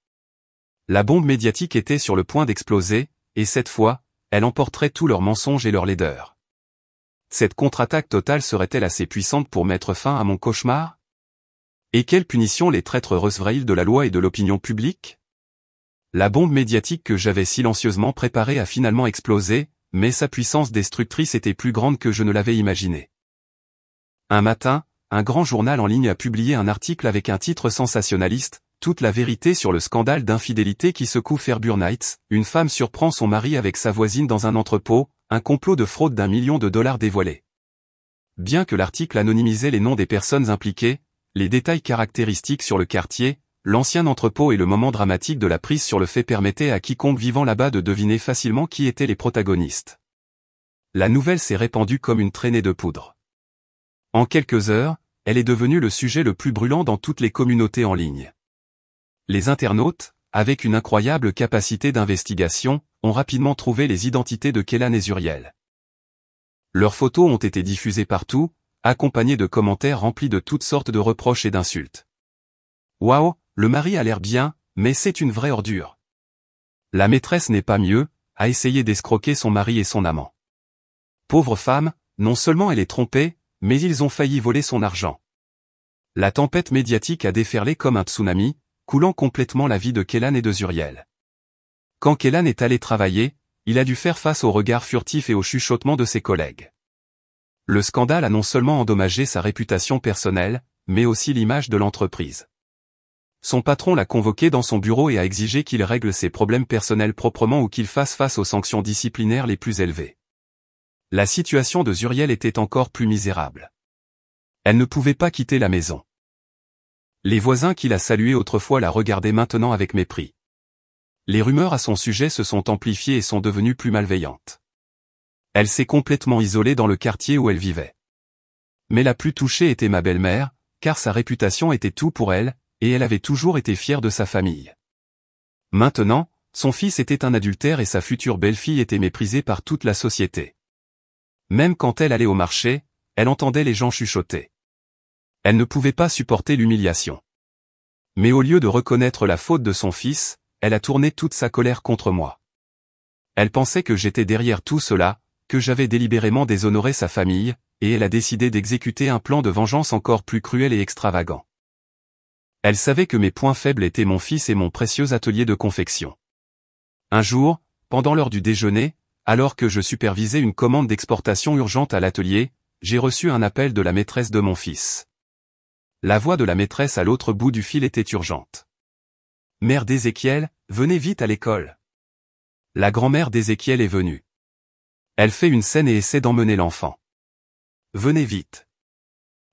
[SPEAKER 1] La bombe médiatique était sur le point d'exploser, et cette fois, elle emporterait tous leurs mensonges et leur laideur. Cette contre-attaque totale serait-elle assez puissante pour mettre fin à mon cauchemar? Et quelle punition les traîtres recevraient-ils de la loi et de l'opinion publique? La bombe médiatique que j'avais silencieusement préparée a finalement explosé, mais sa puissance destructrice était plus grande que je ne l'avais imaginé. Un matin, un grand journal en ligne a publié un article avec un titre sensationnaliste, « Toute la vérité sur le scandale d'infidélité qui secoue Fairburn Heights, une femme surprend son mari avec sa voisine dans un entrepôt, un complot de fraude d'1 million de dollars dévoilé ». Bien que l'article anonymisait les noms des personnes impliquées, les détails caractéristiques sur le quartier, l'ancien entrepôt et le moment dramatique de la prise sur le fait permettaient à quiconque vivant là-bas de deviner facilement qui étaient les protagonistes. La nouvelle s'est répandue comme une traînée de poudre. En quelques heures, elle est devenue le sujet le plus brûlant dans toutes les communautés en ligne. Les internautes, avec une incroyable capacité d'investigation, ont rapidement trouvé les identités de Kellan et Zuriel. Leurs photos ont été diffusées partout, accompagnées de commentaires remplis de toutes sortes de reproches et d'insultes. Waouh, le mari a l'air bien, mais c'est une vraie ordure. La maîtresse n'est pas mieux, a essayé d'escroquer son mari et son amant. Pauvre femme, non seulement elle est trompée, mais ils ont failli voler son argent. La tempête médiatique a déferlé comme un tsunami, coulant complètement la vie de Kellan et de Zuriel. Quand Kellan est allé travailler, il a dû faire face aux regards furtifs et aux chuchotements de ses collègues. Le scandale a non seulement endommagé sa réputation personnelle, mais aussi l'image de l'entreprise. Son patron l'a convoqué dans son bureau et a exigé qu'il règle ses problèmes personnels proprement ou qu'il fasse face aux sanctions disciplinaires les plus élevées. La situation de Zuriel était encore plus misérable. Elle ne pouvait pas quitter la maison. Les voisins qui la saluaient autrefois la regardaient maintenant avec mépris. Les rumeurs à son sujet se sont amplifiées et sont devenues plus malveillantes. Elle s'est complètement isolée dans le quartier où elle vivait. Mais la plus touchée était ma belle-mère, car sa réputation était tout pour elle, et elle avait toujours été fière de sa famille. Maintenant, son fils était un adultère et sa future belle-fille était méprisée par toute la société. Même quand elle allait au marché, elle entendait les gens chuchoter. Elle ne pouvait pas supporter l'humiliation. Mais au lieu de reconnaître la faute de son fils, elle a tourné toute sa colère contre moi. Elle pensait que j'étais derrière tout cela, que j'avais délibérément déshonoré sa famille, et elle a décidé d'exécuter un plan de vengeance encore plus cruel et extravagant. Elle savait que mes points faibles étaient mon fils et mon précieux atelier de confection. Un jour, pendant l'heure du déjeuner, alors que je supervisais une commande d'exportation urgente à l'atelier, j'ai reçu un appel de la maîtresse de mon fils. La voix de la maîtresse à l'autre bout du fil était urgente. « Mère d'Ézéchiel, venez vite à l'école. » La grand-mère d'Ézéchiel est venue. Elle fait une scène et essaie d'emmener l'enfant. « Venez vite. »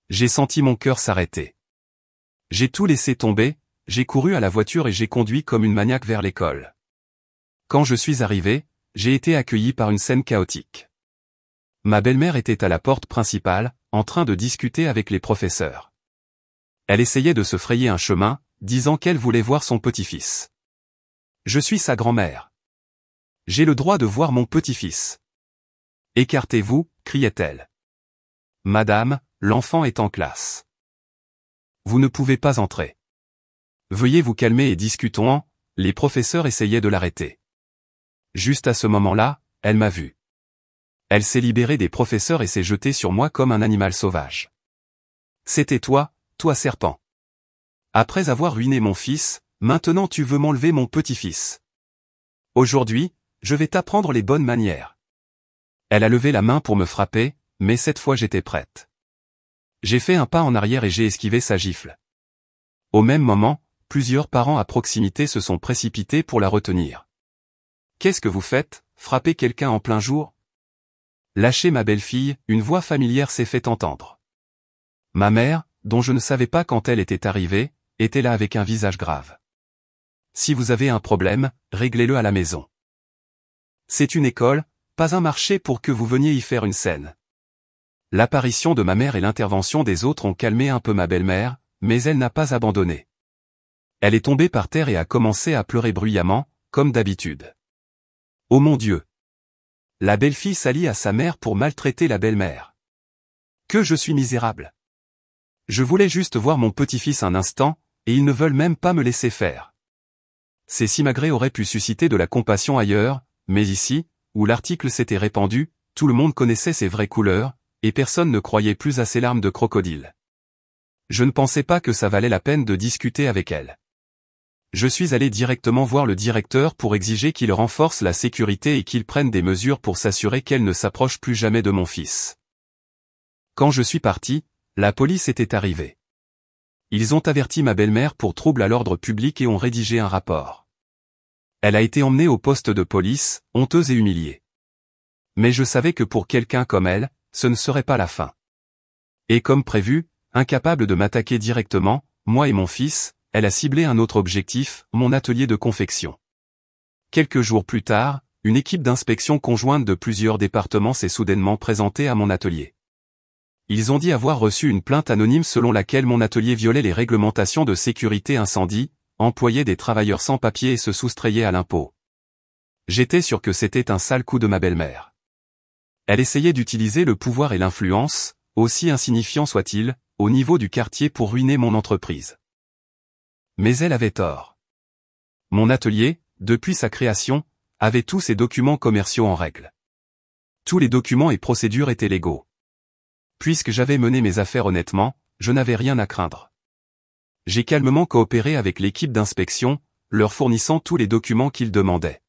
[SPEAKER 1] J'ai senti mon cœur s'arrêter. J'ai tout laissé tomber, j'ai couru à la voiture et j'ai conduit comme une maniaque vers l'école. Quand je suis arrivé, j'ai été accueilli par une scène chaotique. Ma belle-mère était à la porte principale, en train de discuter avec les professeurs. Elle essayait de se frayer un chemin, disant qu'elle voulait voir son petit-fils. Je suis sa grand-mère. J'ai le droit de voir mon petit-fils. Écartez-vous, criait-elle. Madame, l'enfant est en classe. Vous ne pouvez pas entrer. Veuillez vous calmer et discutons. Les professeurs essayaient de l'arrêter. Juste à ce moment-là, elle m'a vu. Elle s'est libérée des professeurs et s'est jetée sur moi comme un animal sauvage. C'était toi serpent. Après avoir ruiné mon fils, maintenant tu veux m'enlever mon petit-fils. Aujourd'hui, je vais t'apprendre les bonnes manières. Elle a levé la main pour me frapper, mais cette fois j'étais prête. J'ai fait un pas en arrière et j'ai esquivé sa gifle. Au même moment, plusieurs parents à proximité se sont précipités pour la retenir. « Qu'est-ce que vous faites, frapper quelqu'un en plein jour ?» Lâchez ma belle-fille, une voix familière s'est fait entendre. Ma mère, dont je ne savais pas quand elle était arrivée, était là avec un visage grave. « Si vous avez un problème, réglez-le à la maison. C'est une école, pas un marché pour que vous veniez y faire une scène. » L'apparition de ma mère et l'intervention des autres ont calmé un peu ma belle-mère, mais elle n'a pas abandonné. Elle est tombée par terre et a commencé à pleurer bruyamment, comme d'habitude. Oh mon Dieu! La belle-fille s'allie à sa mère pour maltraiter la belle-mère. Que je suis misérable! Je voulais juste voir mon petit-fils un instant, et ils ne veulent même pas me laisser faire. Ces simagrées auraient pu susciter de la compassion ailleurs, mais ici, où l'article s'était répandu, tout le monde connaissait ses vraies couleurs, et personne ne croyait plus à ses larmes de crocodile. Je ne pensais pas que ça valait la peine de discuter avec elle. Je suis allé directement voir le directeur pour exiger qu'il renforce la sécurité et qu'il prenne des mesures pour s'assurer qu'elle ne s'approche plus jamais de mon fils. Quand je suis parti, La police était arrivée. Ils ont averti ma belle-mère pour trouble à l'ordre public et ont rédigé un rapport. Elle a été emmenée au poste de police, honteuse et humiliée. Mais je savais que pour quelqu'un comme elle, ce ne serait pas la fin. Et comme prévu, incapable de m'attaquer directement, moi et mon fils, elle a ciblé un autre objectif, mon atelier de confection. Quelques jours plus tard, une équipe d'inspection conjointe de plusieurs départements s'est soudainement présentée à mon atelier. Ils ont dit avoir reçu une plainte anonyme selon laquelle mon atelier violait les réglementations de sécurité incendie, employait des travailleurs sans papier et se soustrayait à l'impôt. J'étais sûr que c'était un sale coup de ma belle-mère. Elle essayait d'utiliser le pouvoir et l'influence, aussi insignifiant soit-il, au niveau du quartier pour ruiner mon entreprise. Mais elle avait tort. Mon atelier, depuis sa création, avait tous ses documents commerciaux en règle. Tous les documents et procédures étaient légaux. Puisque j'avais mené mes affaires honnêtement, je n'avais rien à craindre. J'ai calmement coopéré avec l'équipe d'inspection, leur fournissant tous les documents qu'ils demandaient.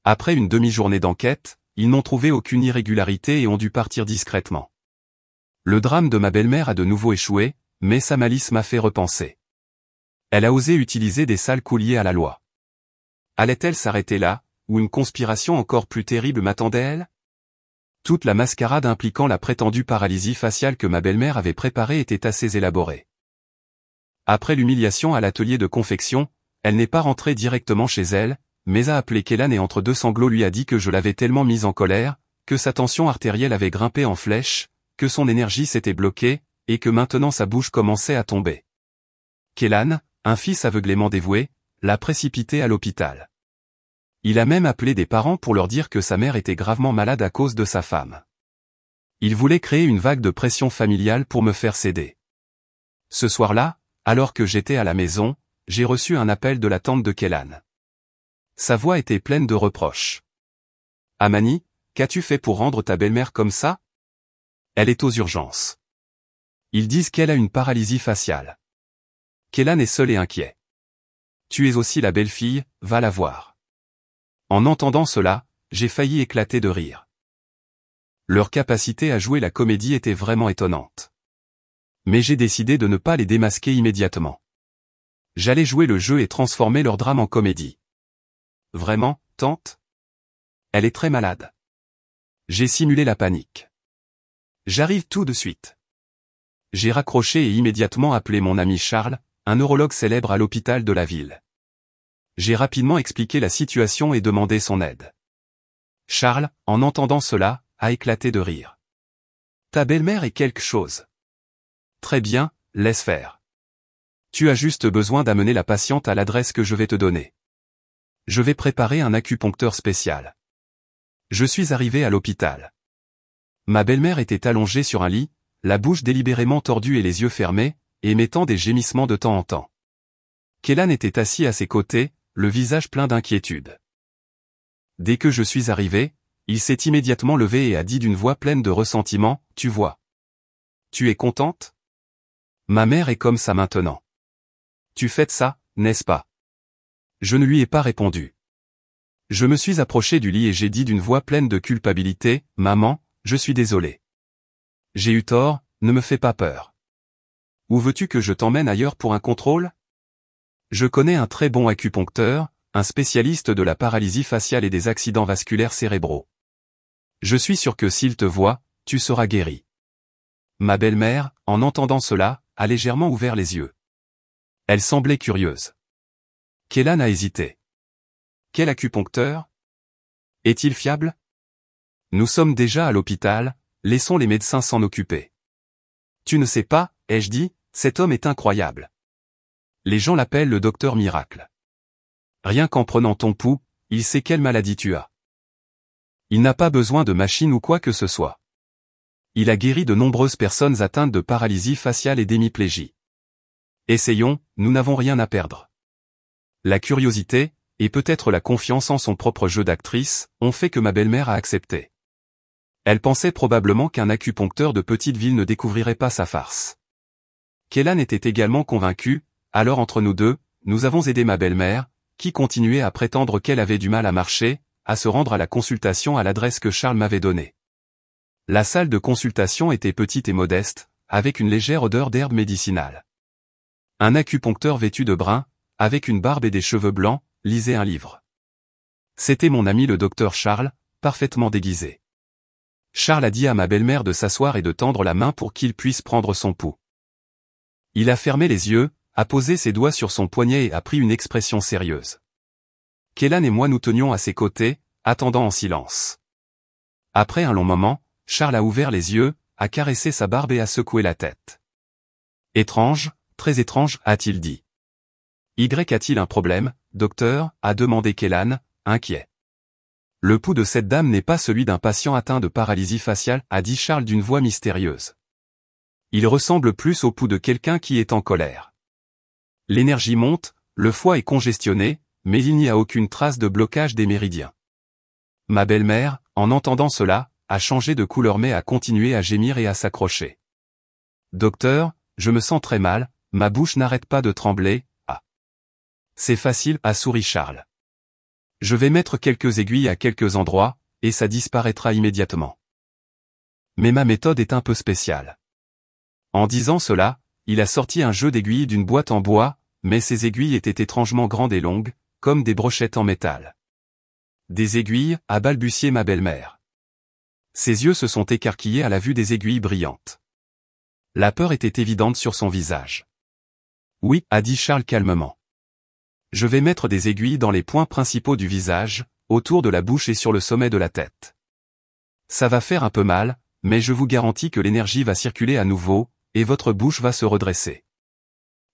[SPEAKER 1] Après une demi-journée d'enquête, ils n'ont trouvé aucune irrégularité et ont dû partir discrètement. Le drame de ma belle-mère a de nouveau échoué, mais sa malice m'a fait repenser. Elle a osé utiliser des sales coups liés à la loi. Allait-elle s'arrêter là, ou une conspiration encore plus terrible m'attendait elle? Toute la mascarade impliquant la prétendue paralysie faciale que ma belle-mère avait préparée était assez élaborée. Après l'humiliation à l'atelier de confection, elle n'est pas rentrée directement chez elle, mais a appelé Kélan et entre deux sanglots lui a dit que je l'avais tellement mise en colère, que sa tension artérielle avait grimpé en flèche, que son énergie s'était bloquée, et que maintenant sa bouche commençait à tomber. Kélan, un fils aveuglément dévoué, l'a précipité à l'hôpital. Il a même appelé des parents pour leur dire que sa mère était gravement malade à cause de sa femme. Il voulait créer une vague de pression familiale pour me faire céder. Ce soir-là, alors que j'étais à la maison, j'ai reçu un appel de la tante de Kélan. Sa voix était pleine de reproches. « Amani, qu'as-tu fait pour rendre ta belle-mère comme ça? Elle est aux urgences. Ils disent qu'elle a une paralysie faciale. Kélan est seul et inquiet. Tu es aussi la belle-fille, va la voir. » En entendant cela, j'ai failli éclater de rire. Leur capacité à jouer la comédie était vraiment étonnante. Mais j'ai décidé de ne pas les démasquer immédiatement. J'allais jouer le jeu et transformer leur drame en comédie. Vraiment, tante? Elle est très malade. J'ai simulé la panique. J'arrive tout de suite. J'ai raccroché et immédiatement appelé mon ami Charles, un neurologue célèbre à l'hôpital de la ville. J'ai rapidement expliqué la situation et demandé son aide. Charles, en entendant cela, a éclaté de rire. Ta belle-mère est quelque chose. Très bien, laisse faire. Tu as juste besoin d'amener la patiente à l'adresse que je vais te donner. Je vais préparer un acupuncteur spécial. Je suis arrivé à l'hôpital. Ma belle-mère était allongée sur un lit, la bouche délibérément tordue et les yeux fermés, émettant des gémissements de temps en temps. Kélan était assis à ses côtés, le visage plein d'inquiétude. Dès que je suis arrivé, il s'est immédiatement levé et a dit d'une voix pleine de ressentiment, « Tu vois. Tu es contente? Ma mère est comme ça maintenant. Tu fêtes ça, n'est-ce pas? » Je ne lui ai pas répondu. Je me suis approché du lit et j'ai dit d'une voix pleine de culpabilité, « Maman, je suis désolé. J'ai eu tort, ne me fais pas peur. Où veux-tu que je t'emmène ailleurs pour un contrôle? Je connais un très bon acupuncteur, un spécialiste de la paralysie faciale et des accidents vasculaires cérébraux. Je suis sûr que s'il te voit, tu seras guéri. » Ma belle-mère, en entendant cela, a légèrement ouvert les yeux. Elle semblait curieuse. Kélan a hésité. Quel acupuncteur? Est-il fiable? Nous sommes déjà à l'hôpital, laissons les médecins s'en occuper. Tu ne sais pas, ai-je dit, cet homme est incroyable. Les gens l'appellent le docteur miracle. Rien qu'en prenant ton pouls, il sait quelle maladie tu as. Il n'a pas besoin de machine ou quoi que ce soit. Il a guéri de nombreuses personnes atteintes de paralysie faciale et d'hémiplégie. Essayons, nous n'avons rien à perdre. La curiosité, et peut-être la confiance en son propre jeu d'actrice, ont fait que ma belle-mère a accepté. Elle pensait probablement qu'un acupuncteur de petite ville ne découvrirait pas sa farce. Kélan était également convaincu, alors entre nous deux, nous avons aidé ma belle-mère, qui continuait à prétendre qu'elle avait du mal à marcher, à se rendre à la consultation à l'adresse que Charles m'avait donnée. La salle de consultation était petite et modeste, avec une légère odeur d'herbe médicinale. Un acupuncteur vêtu de brun, avec une barbe et des cheveux blancs, lisait un livre. C'était mon ami le docteur Charles, parfaitement déguisé. Charles a dit à ma belle-mère de s'asseoir et de tendre la main pour qu'il puisse prendre son pouls. Il a fermé les yeux, a posé ses doigts sur son poignet et a pris une expression sérieuse. Kélan et moi nous tenions à ses côtés, attendant en silence. Après un long moment, Charles a ouvert les yeux, a caressé sa barbe et a secoué la tête. Étrange, très étrange, a-t-il dit. Y a-t-il un problème, docteur, a demandé Kélan, inquiet. Le pouls de cette dame n'est pas celui d'un patient atteint de paralysie faciale, a dit Charles d'une voix mystérieuse. Il ressemble plus au pouls de quelqu'un qui est en colère. L'énergie monte, le foie est congestionné, mais il n'y a aucune trace de blocage des méridiens. Ma belle-mère, en entendant cela, a changé de couleur mais a continué à gémir et à s'accrocher. Docteur, je me sens très mal, ma bouche n'arrête pas de trembler, ah. C'est facile, a souri Charles. Je vais mettre quelques aiguilles à quelques endroits, et ça disparaîtra immédiatement. Mais ma méthode est un peu spéciale. En disant cela, il a sorti un jeu d'aiguilles d'une boîte en bois, mais ces aiguilles étaient étrangement grandes et longues, comme des brochettes en métal. Des aiguilles, a balbutié ma belle-mère. Ses yeux se sont écarquillés à la vue des aiguilles brillantes. La peur était évidente sur son visage. Oui, a dit Charles calmement. Je vais mettre des aiguilles dans les points principaux du visage, autour de la bouche et sur le sommet de la tête. Ça va faire un peu mal, mais je vous garantis que l'énergie va circuler à nouveau, et votre bouche va se redresser.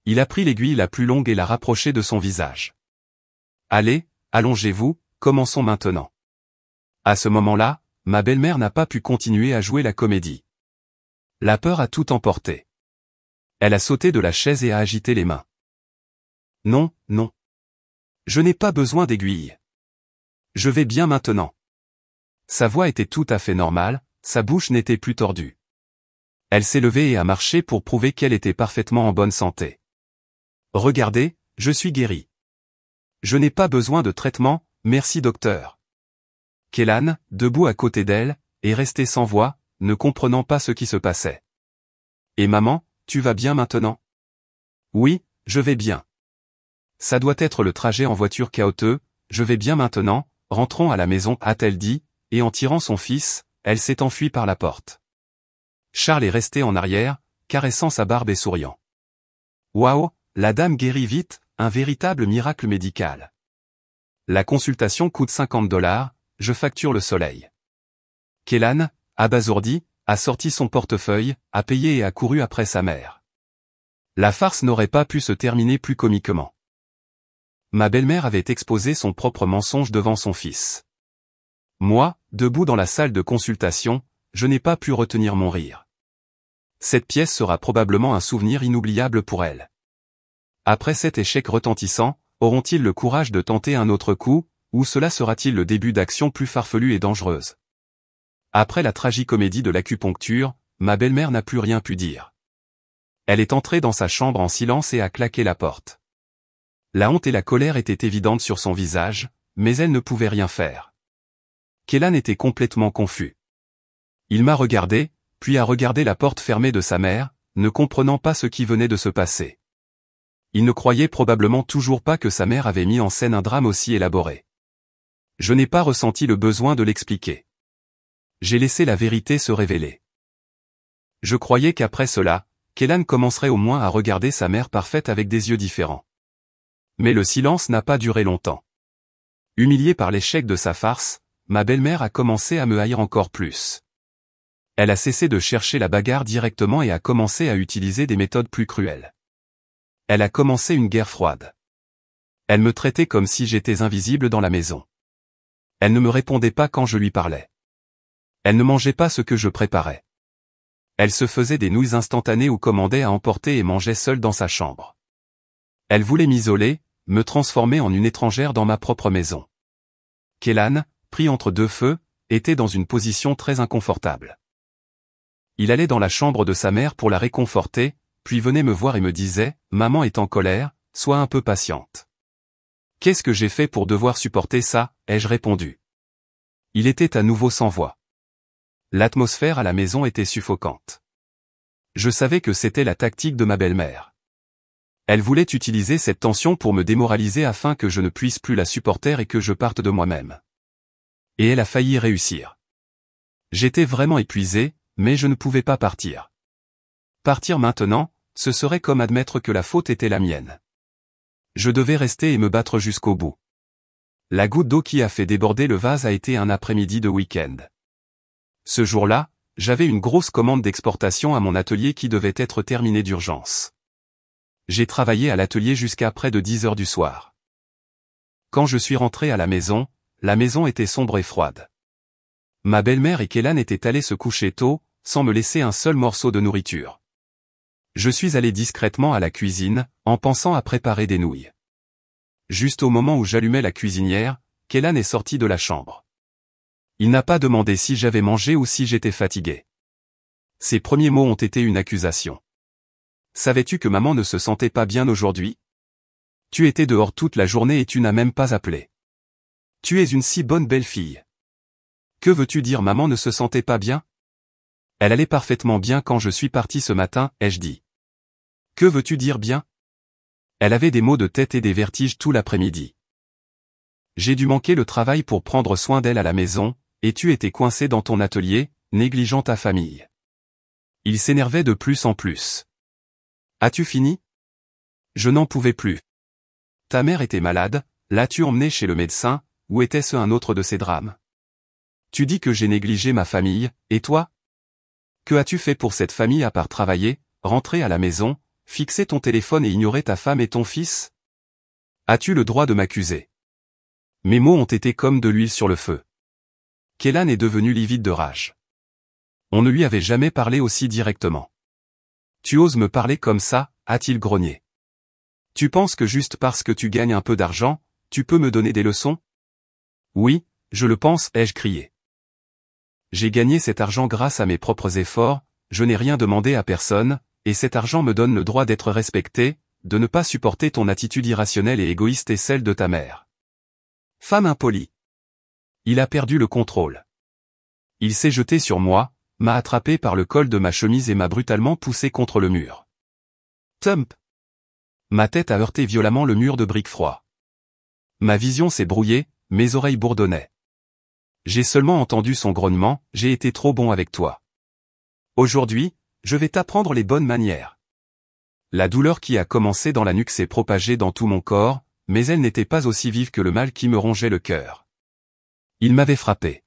[SPEAKER 1] Il a pris l'aiguille la plus longue et l'a rapprochée de son visage. Allez, allongez-vous, commençons maintenant. À ce moment-là, ma belle-mère n'a pas pu continuer à jouer la comédie. La peur a tout emporté. Elle a sauté de la chaise et a agité les mains. Non, non. Je n'ai pas besoin d'aiguille. Je vais bien maintenant. Sa voix était tout à fait normale, sa bouche n'était plus tordue. Elle s'est levée et a marché pour prouver qu'elle était parfaitement en bonne santé. Regardez, je suis guérie. Je n'ai pas besoin de traitement, merci docteur. Kélan, debout à côté d'elle, est resté sans voix, ne comprenant pas ce qui se passait. Et maman, tu vas bien maintenant? Oui, je vais bien. Ça doit être le trajet en voiture chaotique, je vais bien maintenant, rentrons à la maison, a-t-elle dit, et en tirant son fils, elle s'est enfuie par la porte. Charles est resté en arrière, caressant sa barbe et souriant. Waouh, la dame guérit vite, un véritable miracle médical. La consultation coûte $50, je facture le soleil. Kélan, abasourdi, a sorti son portefeuille, a payé et a couru après sa mère. La farce n'aurait pas pu se terminer plus comiquement. Ma belle-mère avait exposé son propre mensonge devant son fils. Moi, debout dans la salle de consultation, je n'ai pas pu retenir mon rire. Cette pièce sera probablement un souvenir inoubliable pour elle. Après cet échec retentissant, auront-ils le courage de tenter un autre coup, ou cela sera-t-il le début d'actions plus farfelues et dangereuses? Après la tragicomédie de l'acupuncture, ma belle-mère n'a plus rien pu dire. Elle est entrée dans sa chambre en silence et a claqué la porte. La honte et la colère étaient évidentes sur son visage, mais elle ne pouvait rien faire. Kélan était complètement confus. Il m'a regardé, puis a regardé la porte fermée de sa mère, ne comprenant pas ce qui venait de se passer. Il ne croyait probablement toujours pas que sa mère avait mis en scène un drame aussi élaboré. Je n'ai pas ressenti le besoin de l'expliquer. J'ai laissé la vérité se révéler. Je croyais qu'après cela, Kélan commencerait au moins à regarder sa mère parfaite avec des yeux différents. Mais le silence n'a pas duré longtemps. Humiliée par l'échec de sa farce, ma belle-mère a commencé à me haïr encore plus. Elle a cessé de chercher la bagarre directement et a commencé à utiliser des méthodes plus cruelles. Elle a commencé une guerre froide. Elle me traitait comme si j'étais invisible dans la maison. Elle ne me répondait pas quand je lui parlais. Elle ne mangeait pas ce que je préparais. Elle se faisait des nouilles instantanées ou commandait à emporter et mangeait seule dans sa chambre. Elle voulait m'isoler, me transformer en une étrangère dans ma propre maison. Kélan, pris entre deux feux, était dans une position très inconfortable. Il allait dans la chambre de sa mère pour la réconforter, puis venait me voir et me disait, « Maman est en colère, sois un peu patiente. » « Qu'est-ce que j'ai fait pour devoir supporter ça ?» ai-je répondu. Il était à nouveau sans voix. L'atmosphère à la maison était suffocante. Je savais que c'était la tactique de ma belle-mère. Elle voulait utiliser cette tension pour me démoraliser afin que je ne puisse plus la supporter et que je parte de moi-même. Et elle a failli réussir. J'étais vraiment épuisé, mais je ne pouvais pas partir. Partir maintenant, ce serait comme admettre que la faute était la mienne. Je devais rester et me battre jusqu'au bout. La goutte d'eau qui a fait déborder le vase a été un après-midi de week-end. Ce jour-là, j'avais une grosse commande d'exportation à mon atelier qui devait être terminée d'urgence. J'ai travaillé à l'atelier jusqu'à près de 10 heures du soir. Quand je suis rentré à la maison était sombre et froide. Ma belle-mère et Kélan étaient allés se coucher tôt, sans me laisser un seul morceau de nourriture. Je suis allé discrètement à la cuisine, en pensant à préparer des nouilles. Juste au moment où j'allumais la cuisinière, Kélan est sorti de la chambre. Il n'a pas demandé si j'avais mangé ou si j'étais fatigué. Ses premiers mots ont été une accusation. Savais-tu que maman ne se sentait pas bien aujourd'hui? Tu étais dehors toute la journée et tu n'as même pas appelé. Tu es une si bonne belle fille. Que veux-tu dire maman ne se sentait pas bien? Elle allait parfaitement bien quand je suis parti ce matin, ai-je dit. Que veux-tu dire bien? Elle avait des maux de tête et des vertiges tout l'après-midi. J'ai dû manquer le travail pour prendre soin d'elle à la maison, et tu étais coincé dans ton atelier, négligeant ta famille. Il s'énervait de plus en plus. As-tu fini? Je n'en pouvais plus. Ta mère était malade, l'as-tu emmenée chez le médecin, ou était-ce un autre de ces drames? Tu dis que j'ai négligé ma famille, et toi? Que as-tu fait pour cette famille à part travailler, rentrer à la maison, fixer ton téléphone et ignorer ta femme et ton fils? As-tu le droit de m'accuser? Mes mots ont été comme de l'huile sur le feu. Kélan est devenu livide de rage. On ne lui avait jamais parlé aussi directement. Tu oses me parler comme ça, a-t-il grogné. Tu penses que juste parce que tu gagnes un peu d'argent, tu peux me donner des leçons? Oui, je le pense, ai-je crié. J'ai gagné cet argent grâce à mes propres efforts, je n'ai rien demandé à personne, et cet argent me donne le droit d'être respecté, de ne pas supporter ton attitude irrationnelle et égoïste et celle de ta mère. Femme impolie. Il a perdu le contrôle. Il s'est jeté sur moi, m'a attrapé par le col de ma chemise et m'a brutalement poussé contre le mur. Thump. Ma tête a heurté violemment le mur de briques froids. Ma vision s'est brouillée, mes oreilles bourdonnaient. J'ai seulement entendu son grognement, j'ai été trop bon avec toi. Aujourd'hui, je vais t'apprendre les bonnes manières. La douleur qui a commencé dans la nuque s'est propagée dans tout mon corps, mais elle n'était pas aussi vive que le mal qui me rongeait le cœur. Il m'avait frappé.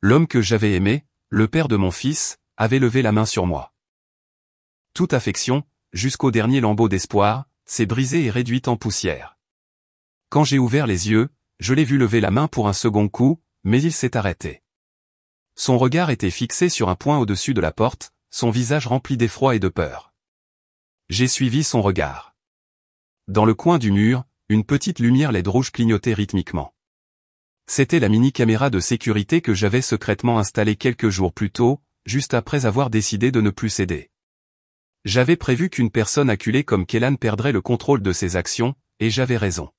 [SPEAKER 1] L'homme que j'avais aimé, le père de mon fils, avait levé la main sur moi. Toute affection, jusqu'au dernier lambeau d'espoir, s'est brisée et réduite en poussière. Quand j'ai ouvert les yeux, je l'ai vu lever la main pour un second coup, mais il s'est arrêté. Son regard était fixé sur un point au-dessus de la porte, son visage rempli d'effroi et de peur. J'ai suivi son regard. Dans le coin du mur, une petite lumière LED rouge clignotait rythmiquement. C'était la mini-caméra de sécurité que j'avais secrètement installée quelques jours plus tôt, juste après avoir décidé de ne plus céder. J'avais prévu qu'une personne acculée comme Kélan perdrait le contrôle de ses actions, et j'avais raison.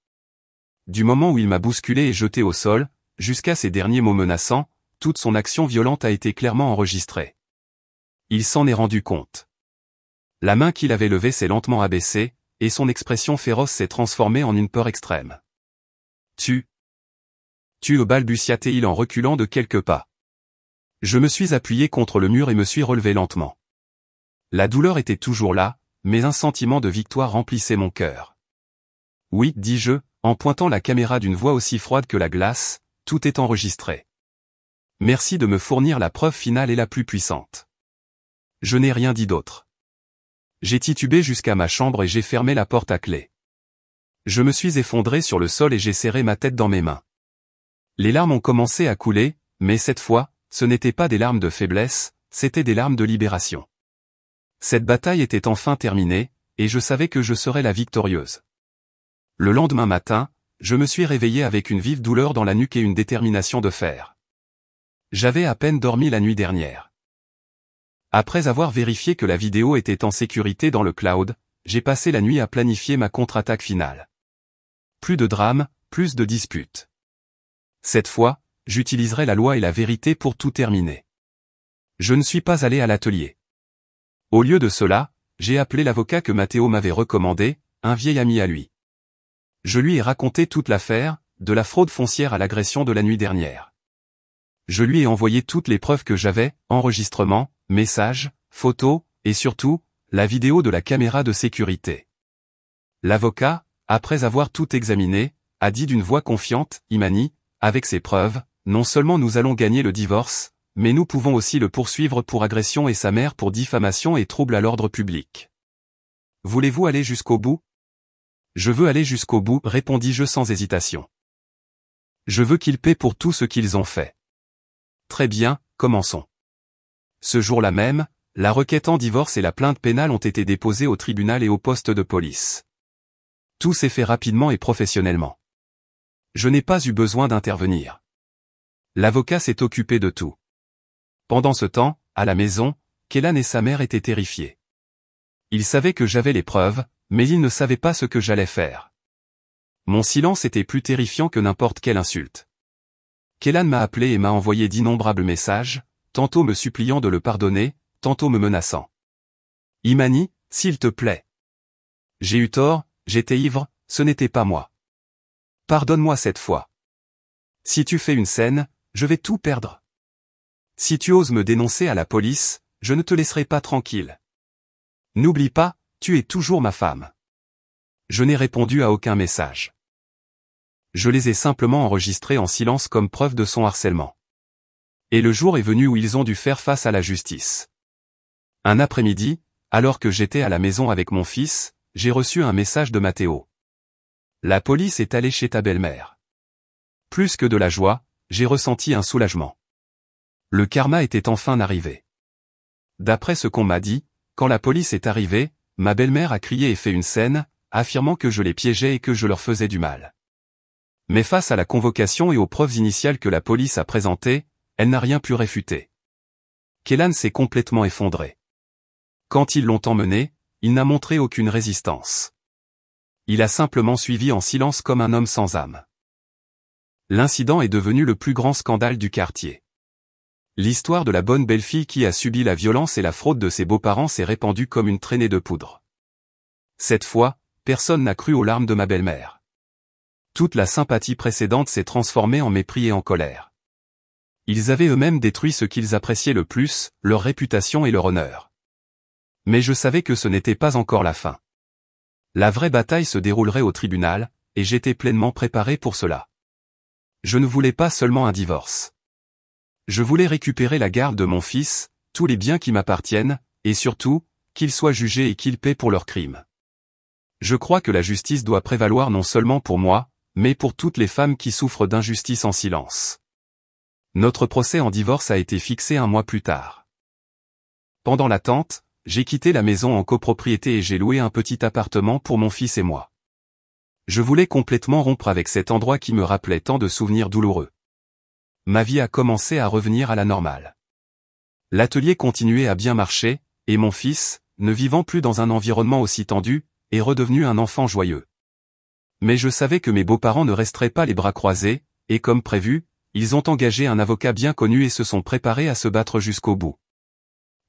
[SPEAKER 1] Du moment où il m'a bousculé et jeté au sol, jusqu'à ses derniers mots menaçants, toute son action violente a été clairement enregistrée. Il s'en est rendu compte. La main qu'il avait levée s'est lentement abaissée, et son expression féroce s'est transformée en une peur extrême. Tu balbutia-t-il en reculant de quelques pas. Je me suis appuyé contre le mur et me suis relevé lentement. La douleur était toujours là, mais un sentiment de victoire remplissait mon cœur. Oui, dis-je, en pointant la caméra d'une voix aussi froide que la glace, tout est enregistré. Merci de me fournir la preuve finale et la plus puissante. Je n'ai rien dit d'autre. J'ai titubé jusqu'à ma chambre et j'ai fermé la porte à clé. Je me suis effondré sur le sol et j'ai serré ma tête dans mes mains. Les larmes ont commencé à couler, mais cette fois, ce n'étaient pas des larmes de faiblesse, c'étaient des larmes de libération. Cette bataille était enfin terminée, et je savais que je serais la victorieuse. Le lendemain matin, je me suis réveillé avec une vive douleur dans la nuque et une détermination de fer. J'avais à peine dormi la nuit dernière. Après avoir vérifié que la vidéo était en sécurité dans le cloud, j'ai passé la nuit à planifier ma contre-attaque finale. Plus de drame, plus de disputes. Cette fois, j'utiliserai la loi et la vérité pour tout terminer. Je ne suis pas allé à l'atelier. Au lieu de cela, j'ai appelé l'avocat que Matteo m'avait recommandé, un vieil ami à lui. Je lui ai raconté toute l'affaire, de la fraude foncière à l'agression de la nuit dernière. Je lui ai envoyé toutes les preuves que j'avais, enregistrements, messages, photos, et surtout, la vidéo de la caméra de sécurité. L'avocat, après avoir tout examiné, a dit d'une voix confiante, Imani, avec ces preuves, non seulement nous allons gagner le divorce, mais nous pouvons aussi le poursuivre pour agression et sa mère pour diffamation et trouble à l'ordre public. Voulez-vous aller jusqu'au bout? Je veux aller jusqu'au bout, répondis-je sans hésitation. Je veux qu'ils paient pour tout ce qu'ils ont fait. Très bien, commençons. Ce jour-là même, la requête en divorce et la plainte pénale ont été déposées au tribunal et au poste de police. Tout s'est fait rapidement et professionnellement. Je n'ai pas eu besoin d'intervenir. L'avocat s'est occupé de tout. Pendant ce temps, à la maison, Kélan et sa mère étaient terrifiés. Ils savaient que j'avais les preuves, mais ils ne savaient pas ce que j'allais faire. Mon silence était plus terrifiant que n'importe quelle insulte. Kélan m'a appelé et m'a envoyé d'innombrables messages, tantôt me suppliant de le pardonner, tantôt me menaçant. Imani, s'il te plaît. J'ai eu tort, j'étais ivre, ce n'était pas moi. Pardonne-moi cette fois. Si tu fais une scène, je vais tout perdre. Si tu oses me dénoncer à la police, je ne te laisserai pas tranquille. N'oublie pas, tu es toujours ma femme. Je n'ai répondu à aucun message. Je les ai simplement enregistrés en silence comme preuve de son harcèlement. Et le jour est venu où ils ont dû faire face à la justice. Un après-midi, alors que j'étais à la maison avec mon fils, j'ai reçu un message de Matteo. La police est allée chez ta belle-mère. Plus que de la joie, j'ai ressenti un soulagement. Le karma était enfin arrivé. D'après ce qu'on m'a dit, quand la police est arrivée, ma belle-mère a crié et fait une scène, affirmant que je les piégeais et que je leur faisais du mal. Mais face à la convocation et aux preuves initiales que la police a présentées, elle n'a rien pu réfuter. Kélan s'est complètement effondré. Quand ils l'ont emmené, il n'a montré aucune résistance. Il a simplement suivi en silence comme un homme sans âme. L'incident est devenu le plus grand scandale du quartier. L'histoire de la bonne belle-fille qui a subi la violence et la fraude de ses beaux-parents s'est répandue comme une traînée de poudre. Cette fois, personne n'a cru aux larmes de ma belle-mère. Toute la sympathie précédente s'est transformée en mépris et en colère. Ils avaient eux-mêmes détruit ce qu'ils appréciaient le plus, leur réputation et leur honneur. Mais je savais que ce n'était pas encore la fin. La vraie bataille se déroulerait au tribunal, et j'étais pleinement préparé pour cela. Je ne voulais pas seulement un divorce. Je voulais récupérer la garde de mon fils, tous les biens qui m'appartiennent, et surtout, qu'ils soient jugés et qu'ils paient pour leurs crimes. Je crois que la justice doit prévaloir non seulement pour moi, mais pour toutes les femmes qui souffrent d'injustice en silence. Notre procès en divorce a été fixé un mois plus tard. Pendant l'attente, j'ai quitté la maison en copropriété et j'ai loué un petit appartement pour mon fils et moi. Je voulais complètement rompre avec cet endroit qui me rappelait tant de souvenirs douloureux. Ma vie a commencé à revenir à la normale. L'atelier continuait à bien marcher, et mon fils, ne vivant plus dans un environnement aussi tendu, est redevenu un enfant joyeux. Mais je savais que mes beaux-parents ne resteraient pas les bras croisés, et comme prévu, ils ont engagé un avocat bien connu et se sont préparés à se battre jusqu'au bout.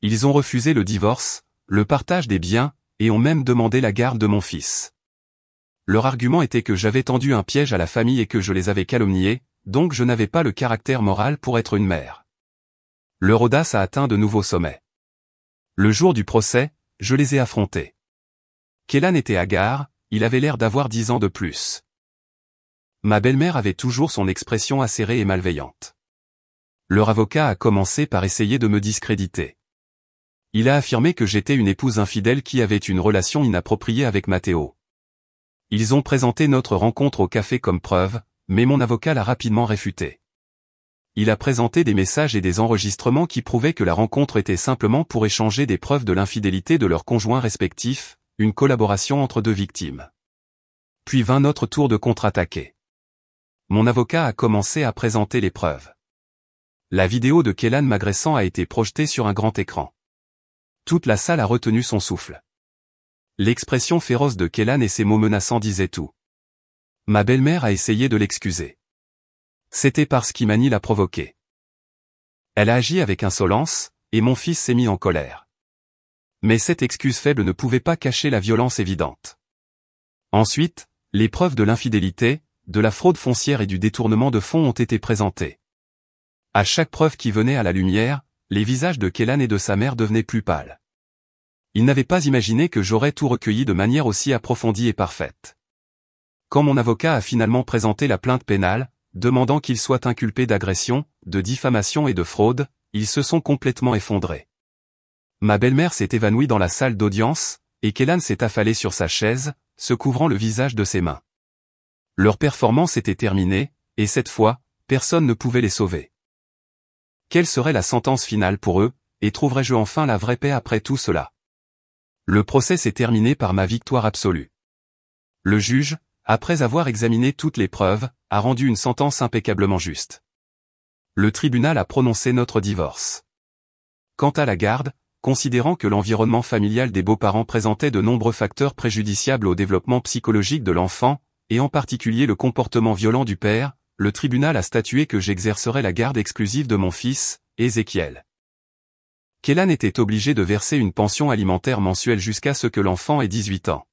[SPEAKER 1] Ils ont refusé le divorce, le partage des biens, et ont même demandé la garde de mon fils. Leur argument était que j'avais tendu un piège à la famille et que je les avais calomniés, donc je n'avais pas le caractère moral pour être une mère. Leur audace a atteint de nouveaux sommets. Le jour du procès, je les ai affrontés. Kélan était hagard, il avait l'air d'avoir 10 ans de plus. Ma belle-mère avait toujours son expression acérée et malveillante. Leur avocat a commencé par essayer de me discréditer. Il a affirmé que j'étais une épouse infidèle qui avait une relation inappropriée avec Matteo. Ils ont présenté notre rencontre au café comme preuve, mais mon avocat l'a rapidement réfuté. Il a présenté des messages et des enregistrements qui prouvaient que la rencontre était simplement pour échanger des preuves de l'infidélité de leurs conjoints respectifs, une collaboration entre deux victimes. Puis vint notre tour de contre-attaquer. Mon avocat a commencé à présenter les preuves. La vidéo de Kélan m'agressant a été projetée sur un grand écran. Toute la salle a retenu son souffle. L'expression féroce de Kélan et ses mots menaçants disaient tout. Ma belle-mère a essayé de l'excuser. C'était parce qu'Imani l'a provoqué. Elle a agi avec insolence, et mon fils s'est mis en colère. Mais cette excuse faible ne pouvait pas cacher la violence évidente. Ensuite, les preuves de l'infidélité, de la fraude foncière et du détournement de fonds ont été présentées. À chaque preuve qui venait à la lumière, les visages de Kellan et de sa mère devenaient plus pâles. Ils n'avaient pas imaginé que j'aurais tout recueilli de manière aussi approfondie et parfaite. Quand mon avocat a finalement présenté la plainte pénale, demandant qu'il soit inculpé d'agression, de diffamation et de fraude, ils se sont complètement effondrés. Ma belle-mère s'est évanouie dans la salle d'audience, et Kellan s'est affalé sur sa chaise, se couvrant le visage de ses mains. Leur performance était terminée, et cette fois, personne ne pouvait les sauver. Quelle serait la sentence finale pour eux, et trouverais-je enfin la vraie paix après tout cela? Le procès s'est terminé par ma victoire absolue. Le juge, après avoir examiné toutes les preuves, a rendu une sentence impeccablement juste. Le tribunal a prononcé notre divorce. Quant à la garde, considérant que l'environnement familial des beaux-parents présentait de nombreux facteurs préjudiciables au développement psychologique de l'enfant, et en particulier le comportement violent du père, le tribunal a statué que j'exercerais la garde exclusive de mon fils, Ézéchiel. Kellan était obligé de verser une pension alimentaire mensuelle jusqu'à ce que l'enfant ait 18 ans.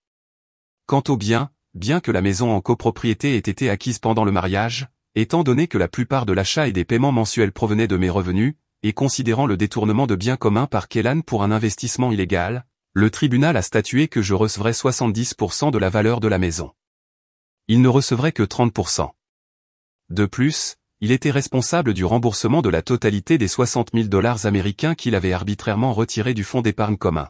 [SPEAKER 1] Quant aux biens, bien que la maison en copropriété ait été acquise pendant le mariage, étant donné que la plupart de l'achat et des paiements mensuels provenaient de mes revenus, et considérant le détournement de biens communs par Kellan pour un investissement illégal, le tribunal a statué que je recevrais 70% de la valeur de la maison. Il ne recevrait que 30%. De plus, il était responsable du remboursement de la totalité des 60 000 $ américains qu'il avait arbitrairement retirés du fonds d'épargne commun.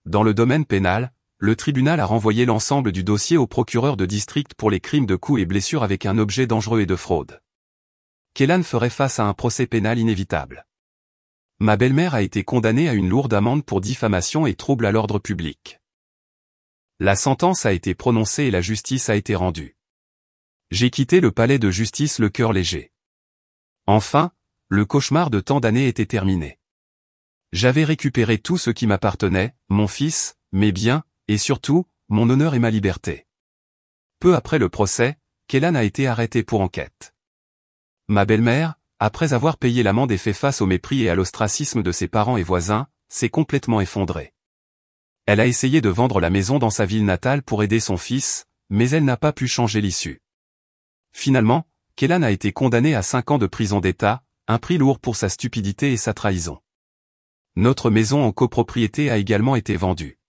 [SPEAKER 1] Dans le domaine pénal, le tribunal a renvoyé l'ensemble du dossier au procureur de district pour les crimes de coups et blessures avec un objet dangereux et de fraude. Kellan ferait face à un procès pénal inévitable. Ma belle-mère a été condamnée à une lourde amende pour diffamation et trouble à l'ordre public. La sentence a été prononcée et la justice a été rendue. J'ai quitté le palais de justice le cœur léger. Enfin, le cauchemar de tant d'années était terminé. J'avais récupéré tout ce qui m'appartenait, mon fils, mes biens, et surtout, mon honneur et ma liberté. Peu après le procès, Kellan a été arrêté pour enquête. Ma belle-mère, après avoir payé l'amende et fait face au mépris et à l'ostracisme de ses parents et voisins, s'est complètement effondrée. Elle a essayé de vendre la maison dans sa ville natale pour aider son fils, mais elle n'a pas pu changer l'issue. Finalement, Kellan a été condamné à 5 ans de prison d'État, un prix lourd pour sa stupidité et sa trahison. Notre maison en copropriété a également été vendue.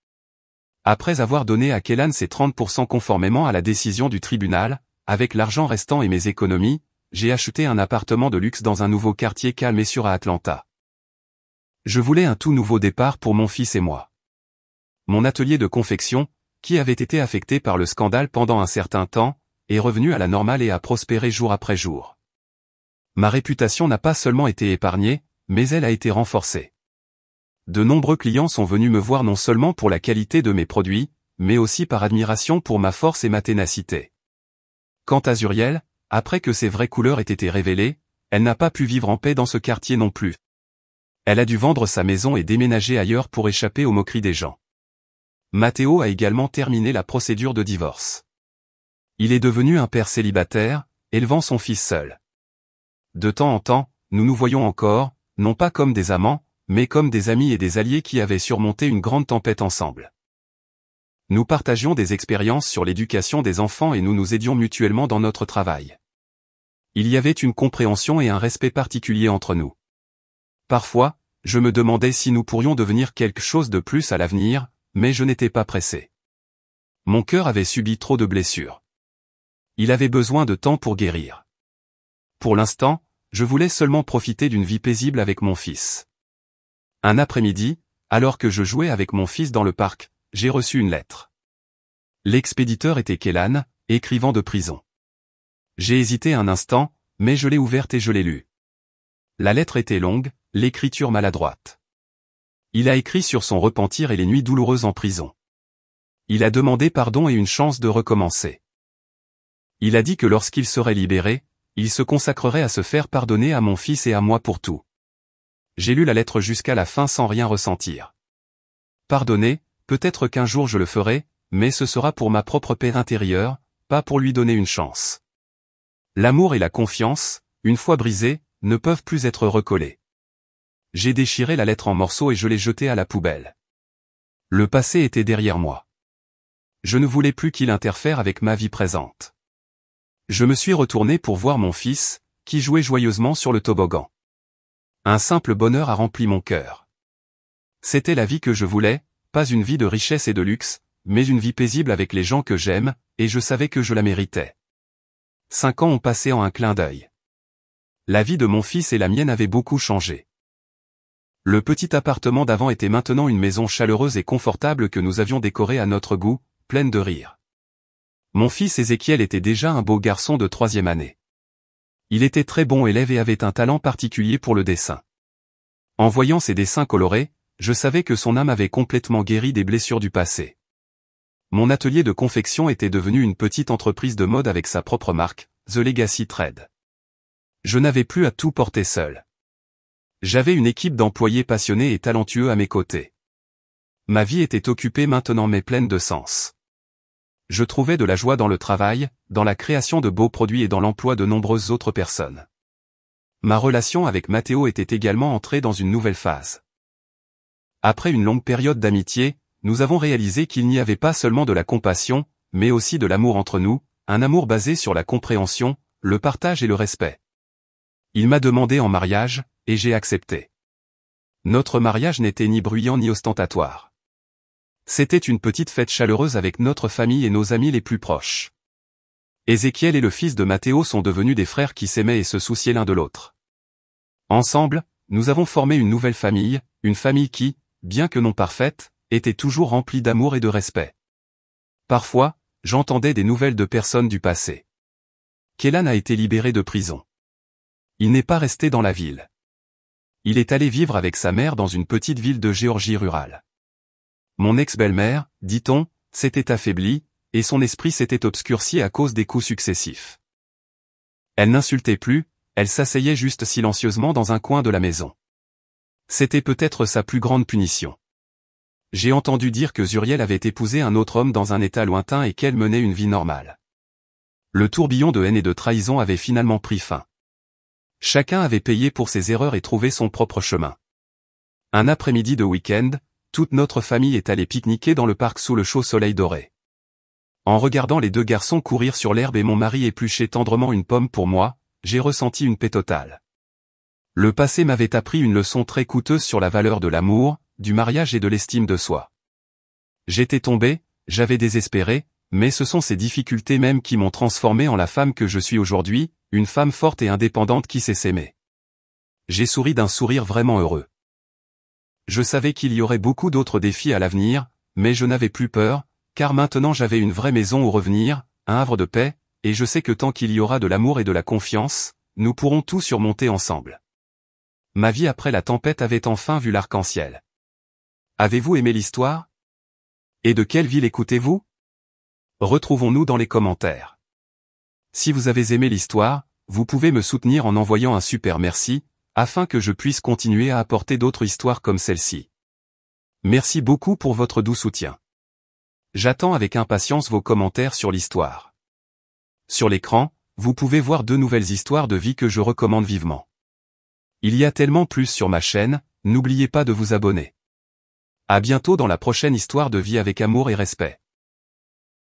[SPEAKER 1] Après avoir donné à Kellan ses 30% conformément à la décision du tribunal, avec l'argent restant et mes économies, j'ai acheté un appartement de luxe dans un nouveau quartier calme et sûr à Atlanta. Je voulais un tout nouveau départ pour mon fils et moi. Mon atelier de confection, qui avait été affecté par le scandale pendant un certain temps, est revenu à la normale et a prospéré jour après jour. Ma réputation n'a pas seulement été épargnée, mais elle a été renforcée. De nombreux clients sont venus me voir non seulement pour la qualité de mes produits, mais aussi par admiration pour ma force et ma ténacité. Quant à Zuriel, après que ses vraies couleurs aient été révélées, elle n'a pas pu vivre en paix dans ce quartier non plus. Elle a dû vendre sa maison et déménager ailleurs pour échapper aux moqueries des gens. Matteo a également terminé la procédure de divorce. Il est devenu un père célibataire, élevant son fils seul. De temps en temps, nous nous voyons encore, non pas comme des amants, mais comme des amis et des alliés qui avaient surmonté une grande tempête ensemble. Nous partagions des expériences sur l'éducation des enfants et nous nous aidions mutuellement dans notre travail. Il y avait une compréhension et un respect particulier entre nous. Parfois, je me demandais si nous pourrions devenir quelque chose de plus à l'avenir, mais je n'étais pas pressé. Mon cœur avait subi trop de blessures. Il avait besoin de temps pour guérir. Pour l'instant, je voulais seulement profiter d'une vie paisible avec mon fils. Un après-midi, alors que je jouais avec mon fils dans le parc, j'ai reçu une lettre. L'expéditeur était Kellan, écrivant de prison. J'ai hésité un instant, mais je l'ai ouverte et je l'ai lue. La lettre était longue, l'écriture maladroite. Il a écrit sur son repentir et les nuits douloureuses en prison. Il a demandé pardon et une chance de recommencer. Il a dit que lorsqu'il serait libéré, il se consacrerait à se faire pardonner à mon fils et à moi pour tout. J'ai lu la lettre jusqu'à la fin sans rien ressentir. Pardonner, peut-être qu'un jour je le ferai, mais ce sera pour ma propre paix intérieure, pas pour lui donner une chance. L'amour et la confiance, une fois brisés, ne peuvent plus être recollés. J'ai déchiré la lettre en morceaux et je l'ai jetée à la poubelle. Le passé était derrière moi. Je ne voulais plus qu'il interfère avec ma vie présente. Je me suis retourné pour voir mon fils, qui jouait joyeusement sur le toboggan. Un simple bonheur a rempli mon cœur. C'était la vie que je voulais, pas une vie de richesse et de luxe, mais une vie paisible avec les gens que j'aime, et je savais que je la méritais. 5 ans ont passé en un clin d'œil. La vie de mon fils et la mienne avaient beaucoup changé. Le petit appartement d'avant était maintenant une maison chaleureuse et confortable que nous avions décorée à notre goût, pleine de rire. Mon fils Ézéchiel était déjà un beau garçon de 3e année. Il était très bon élève et avait un talent particulier pour le dessin. En voyant ses dessins colorés, je savais que son âme avait complètement guéri des blessures du passé. Mon atelier de confection était devenu une petite entreprise de mode avec sa propre marque, The Legacy Trade. Je n'avais plus à tout porter seul. J'avais une équipe d'employés passionnés et talentueux à mes côtés. Ma vie était occupée maintenant mais pleine de sens. Je trouvais de la joie dans le travail, dans la création de beaux produits et dans l'emploi de nombreuses autres personnes. Ma relation avec Matteo était également entrée dans une nouvelle phase. Après une longue période d'amitié, nous avons réalisé qu'il n'y avait pas seulement de la compassion, mais aussi de l'amour entre nous, un amour basé sur la compréhension, le partage et le respect. Il m'a demandé en mariage, et j'ai accepté. Notre mariage n'était ni bruyant ni ostentatoire. C'était une petite fête chaleureuse avec notre famille et nos amis les plus proches. Ézéchiel et le fils de Matteo sont devenus des frères qui s'aimaient et se souciaient l'un de l'autre. Ensemble, nous avons formé une nouvelle famille, une famille qui, bien que non parfaite, était toujours remplie d'amour et de respect. Parfois, j'entendais des nouvelles de personnes du passé. Kélan a été libéré de prison. Il n'est pas resté dans la ville. Il est allé vivre avec sa mère dans une petite ville de Géorgie rurale. Mon ex-belle-mère, dit-on, s'était affaiblie, et son esprit s'était obscurci à cause des coups successifs. Elle n'insultait plus, elle s'asseyait juste silencieusement dans un coin de la maison. C'était peut-être sa plus grande punition. J'ai entendu dire que Zuriel avait épousé un autre homme dans un état lointain et qu'elle menait une vie normale. Le tourbillon de haine et de trahison avait finalement pris fin. Chacun avait payé pour ses erreurs et trouvé son propre chemin. Un après-midi de week-end, toute notre famille est allée pique-niquer dans le parc sous le chaud soleil doré. En regardant les 2 garçons courir sur l'herbe et mon mari éplucher tendrement une pomme pour moi, j'ai ressenti une paix totale. Le passé m'avait appris une leçon très coûteuse sur la valeur de l'amour, du mariage et de l'estime de soi. J'étais tombé, j'avais désespéré, mais ce sont ces difficultés même qui m'ont transformé en la femme que je suis aujourd'hui, une femme forte et indépendante qui sait s'aimer. J'ai souri d'un sourire vraiment heureux. Je savais qu'il y aurait beaucoup d'autres défis à l'avenir, mais je n'avais plus peur, car maintenant j'avais une vraie maison où revenir, un havre de paix, et je sais que tant qu'il y aura de l'amour et de la confiance, nous pourrons tout surmonter ensemble. Ma vie après la tempête avait enfin vu l'arc-en-ciel. Avez-vous aimé l'histoire? Et de quelle ville écoutez-vous? Retrouvons-nous dans les commentaires. Si vous avez aimé l'histoire, vous pouvez me soutenir en envoyant un super merci, afin que je puisse continuer à apporter d'autres histoires comme celle-ci. Merci beaucoup pour votre doux soutien. J'attends avec impatience vos commentaires sur l'histoire. Sur l'écran, vous pouvez voir 2 nouvelles histoires de vie que je recommande vivement. Il y a tellement plus sur ma chaîne, n'oubliez pas de vous abonner. À bientôt dans la prochaine histoire de vie avec amour et respect.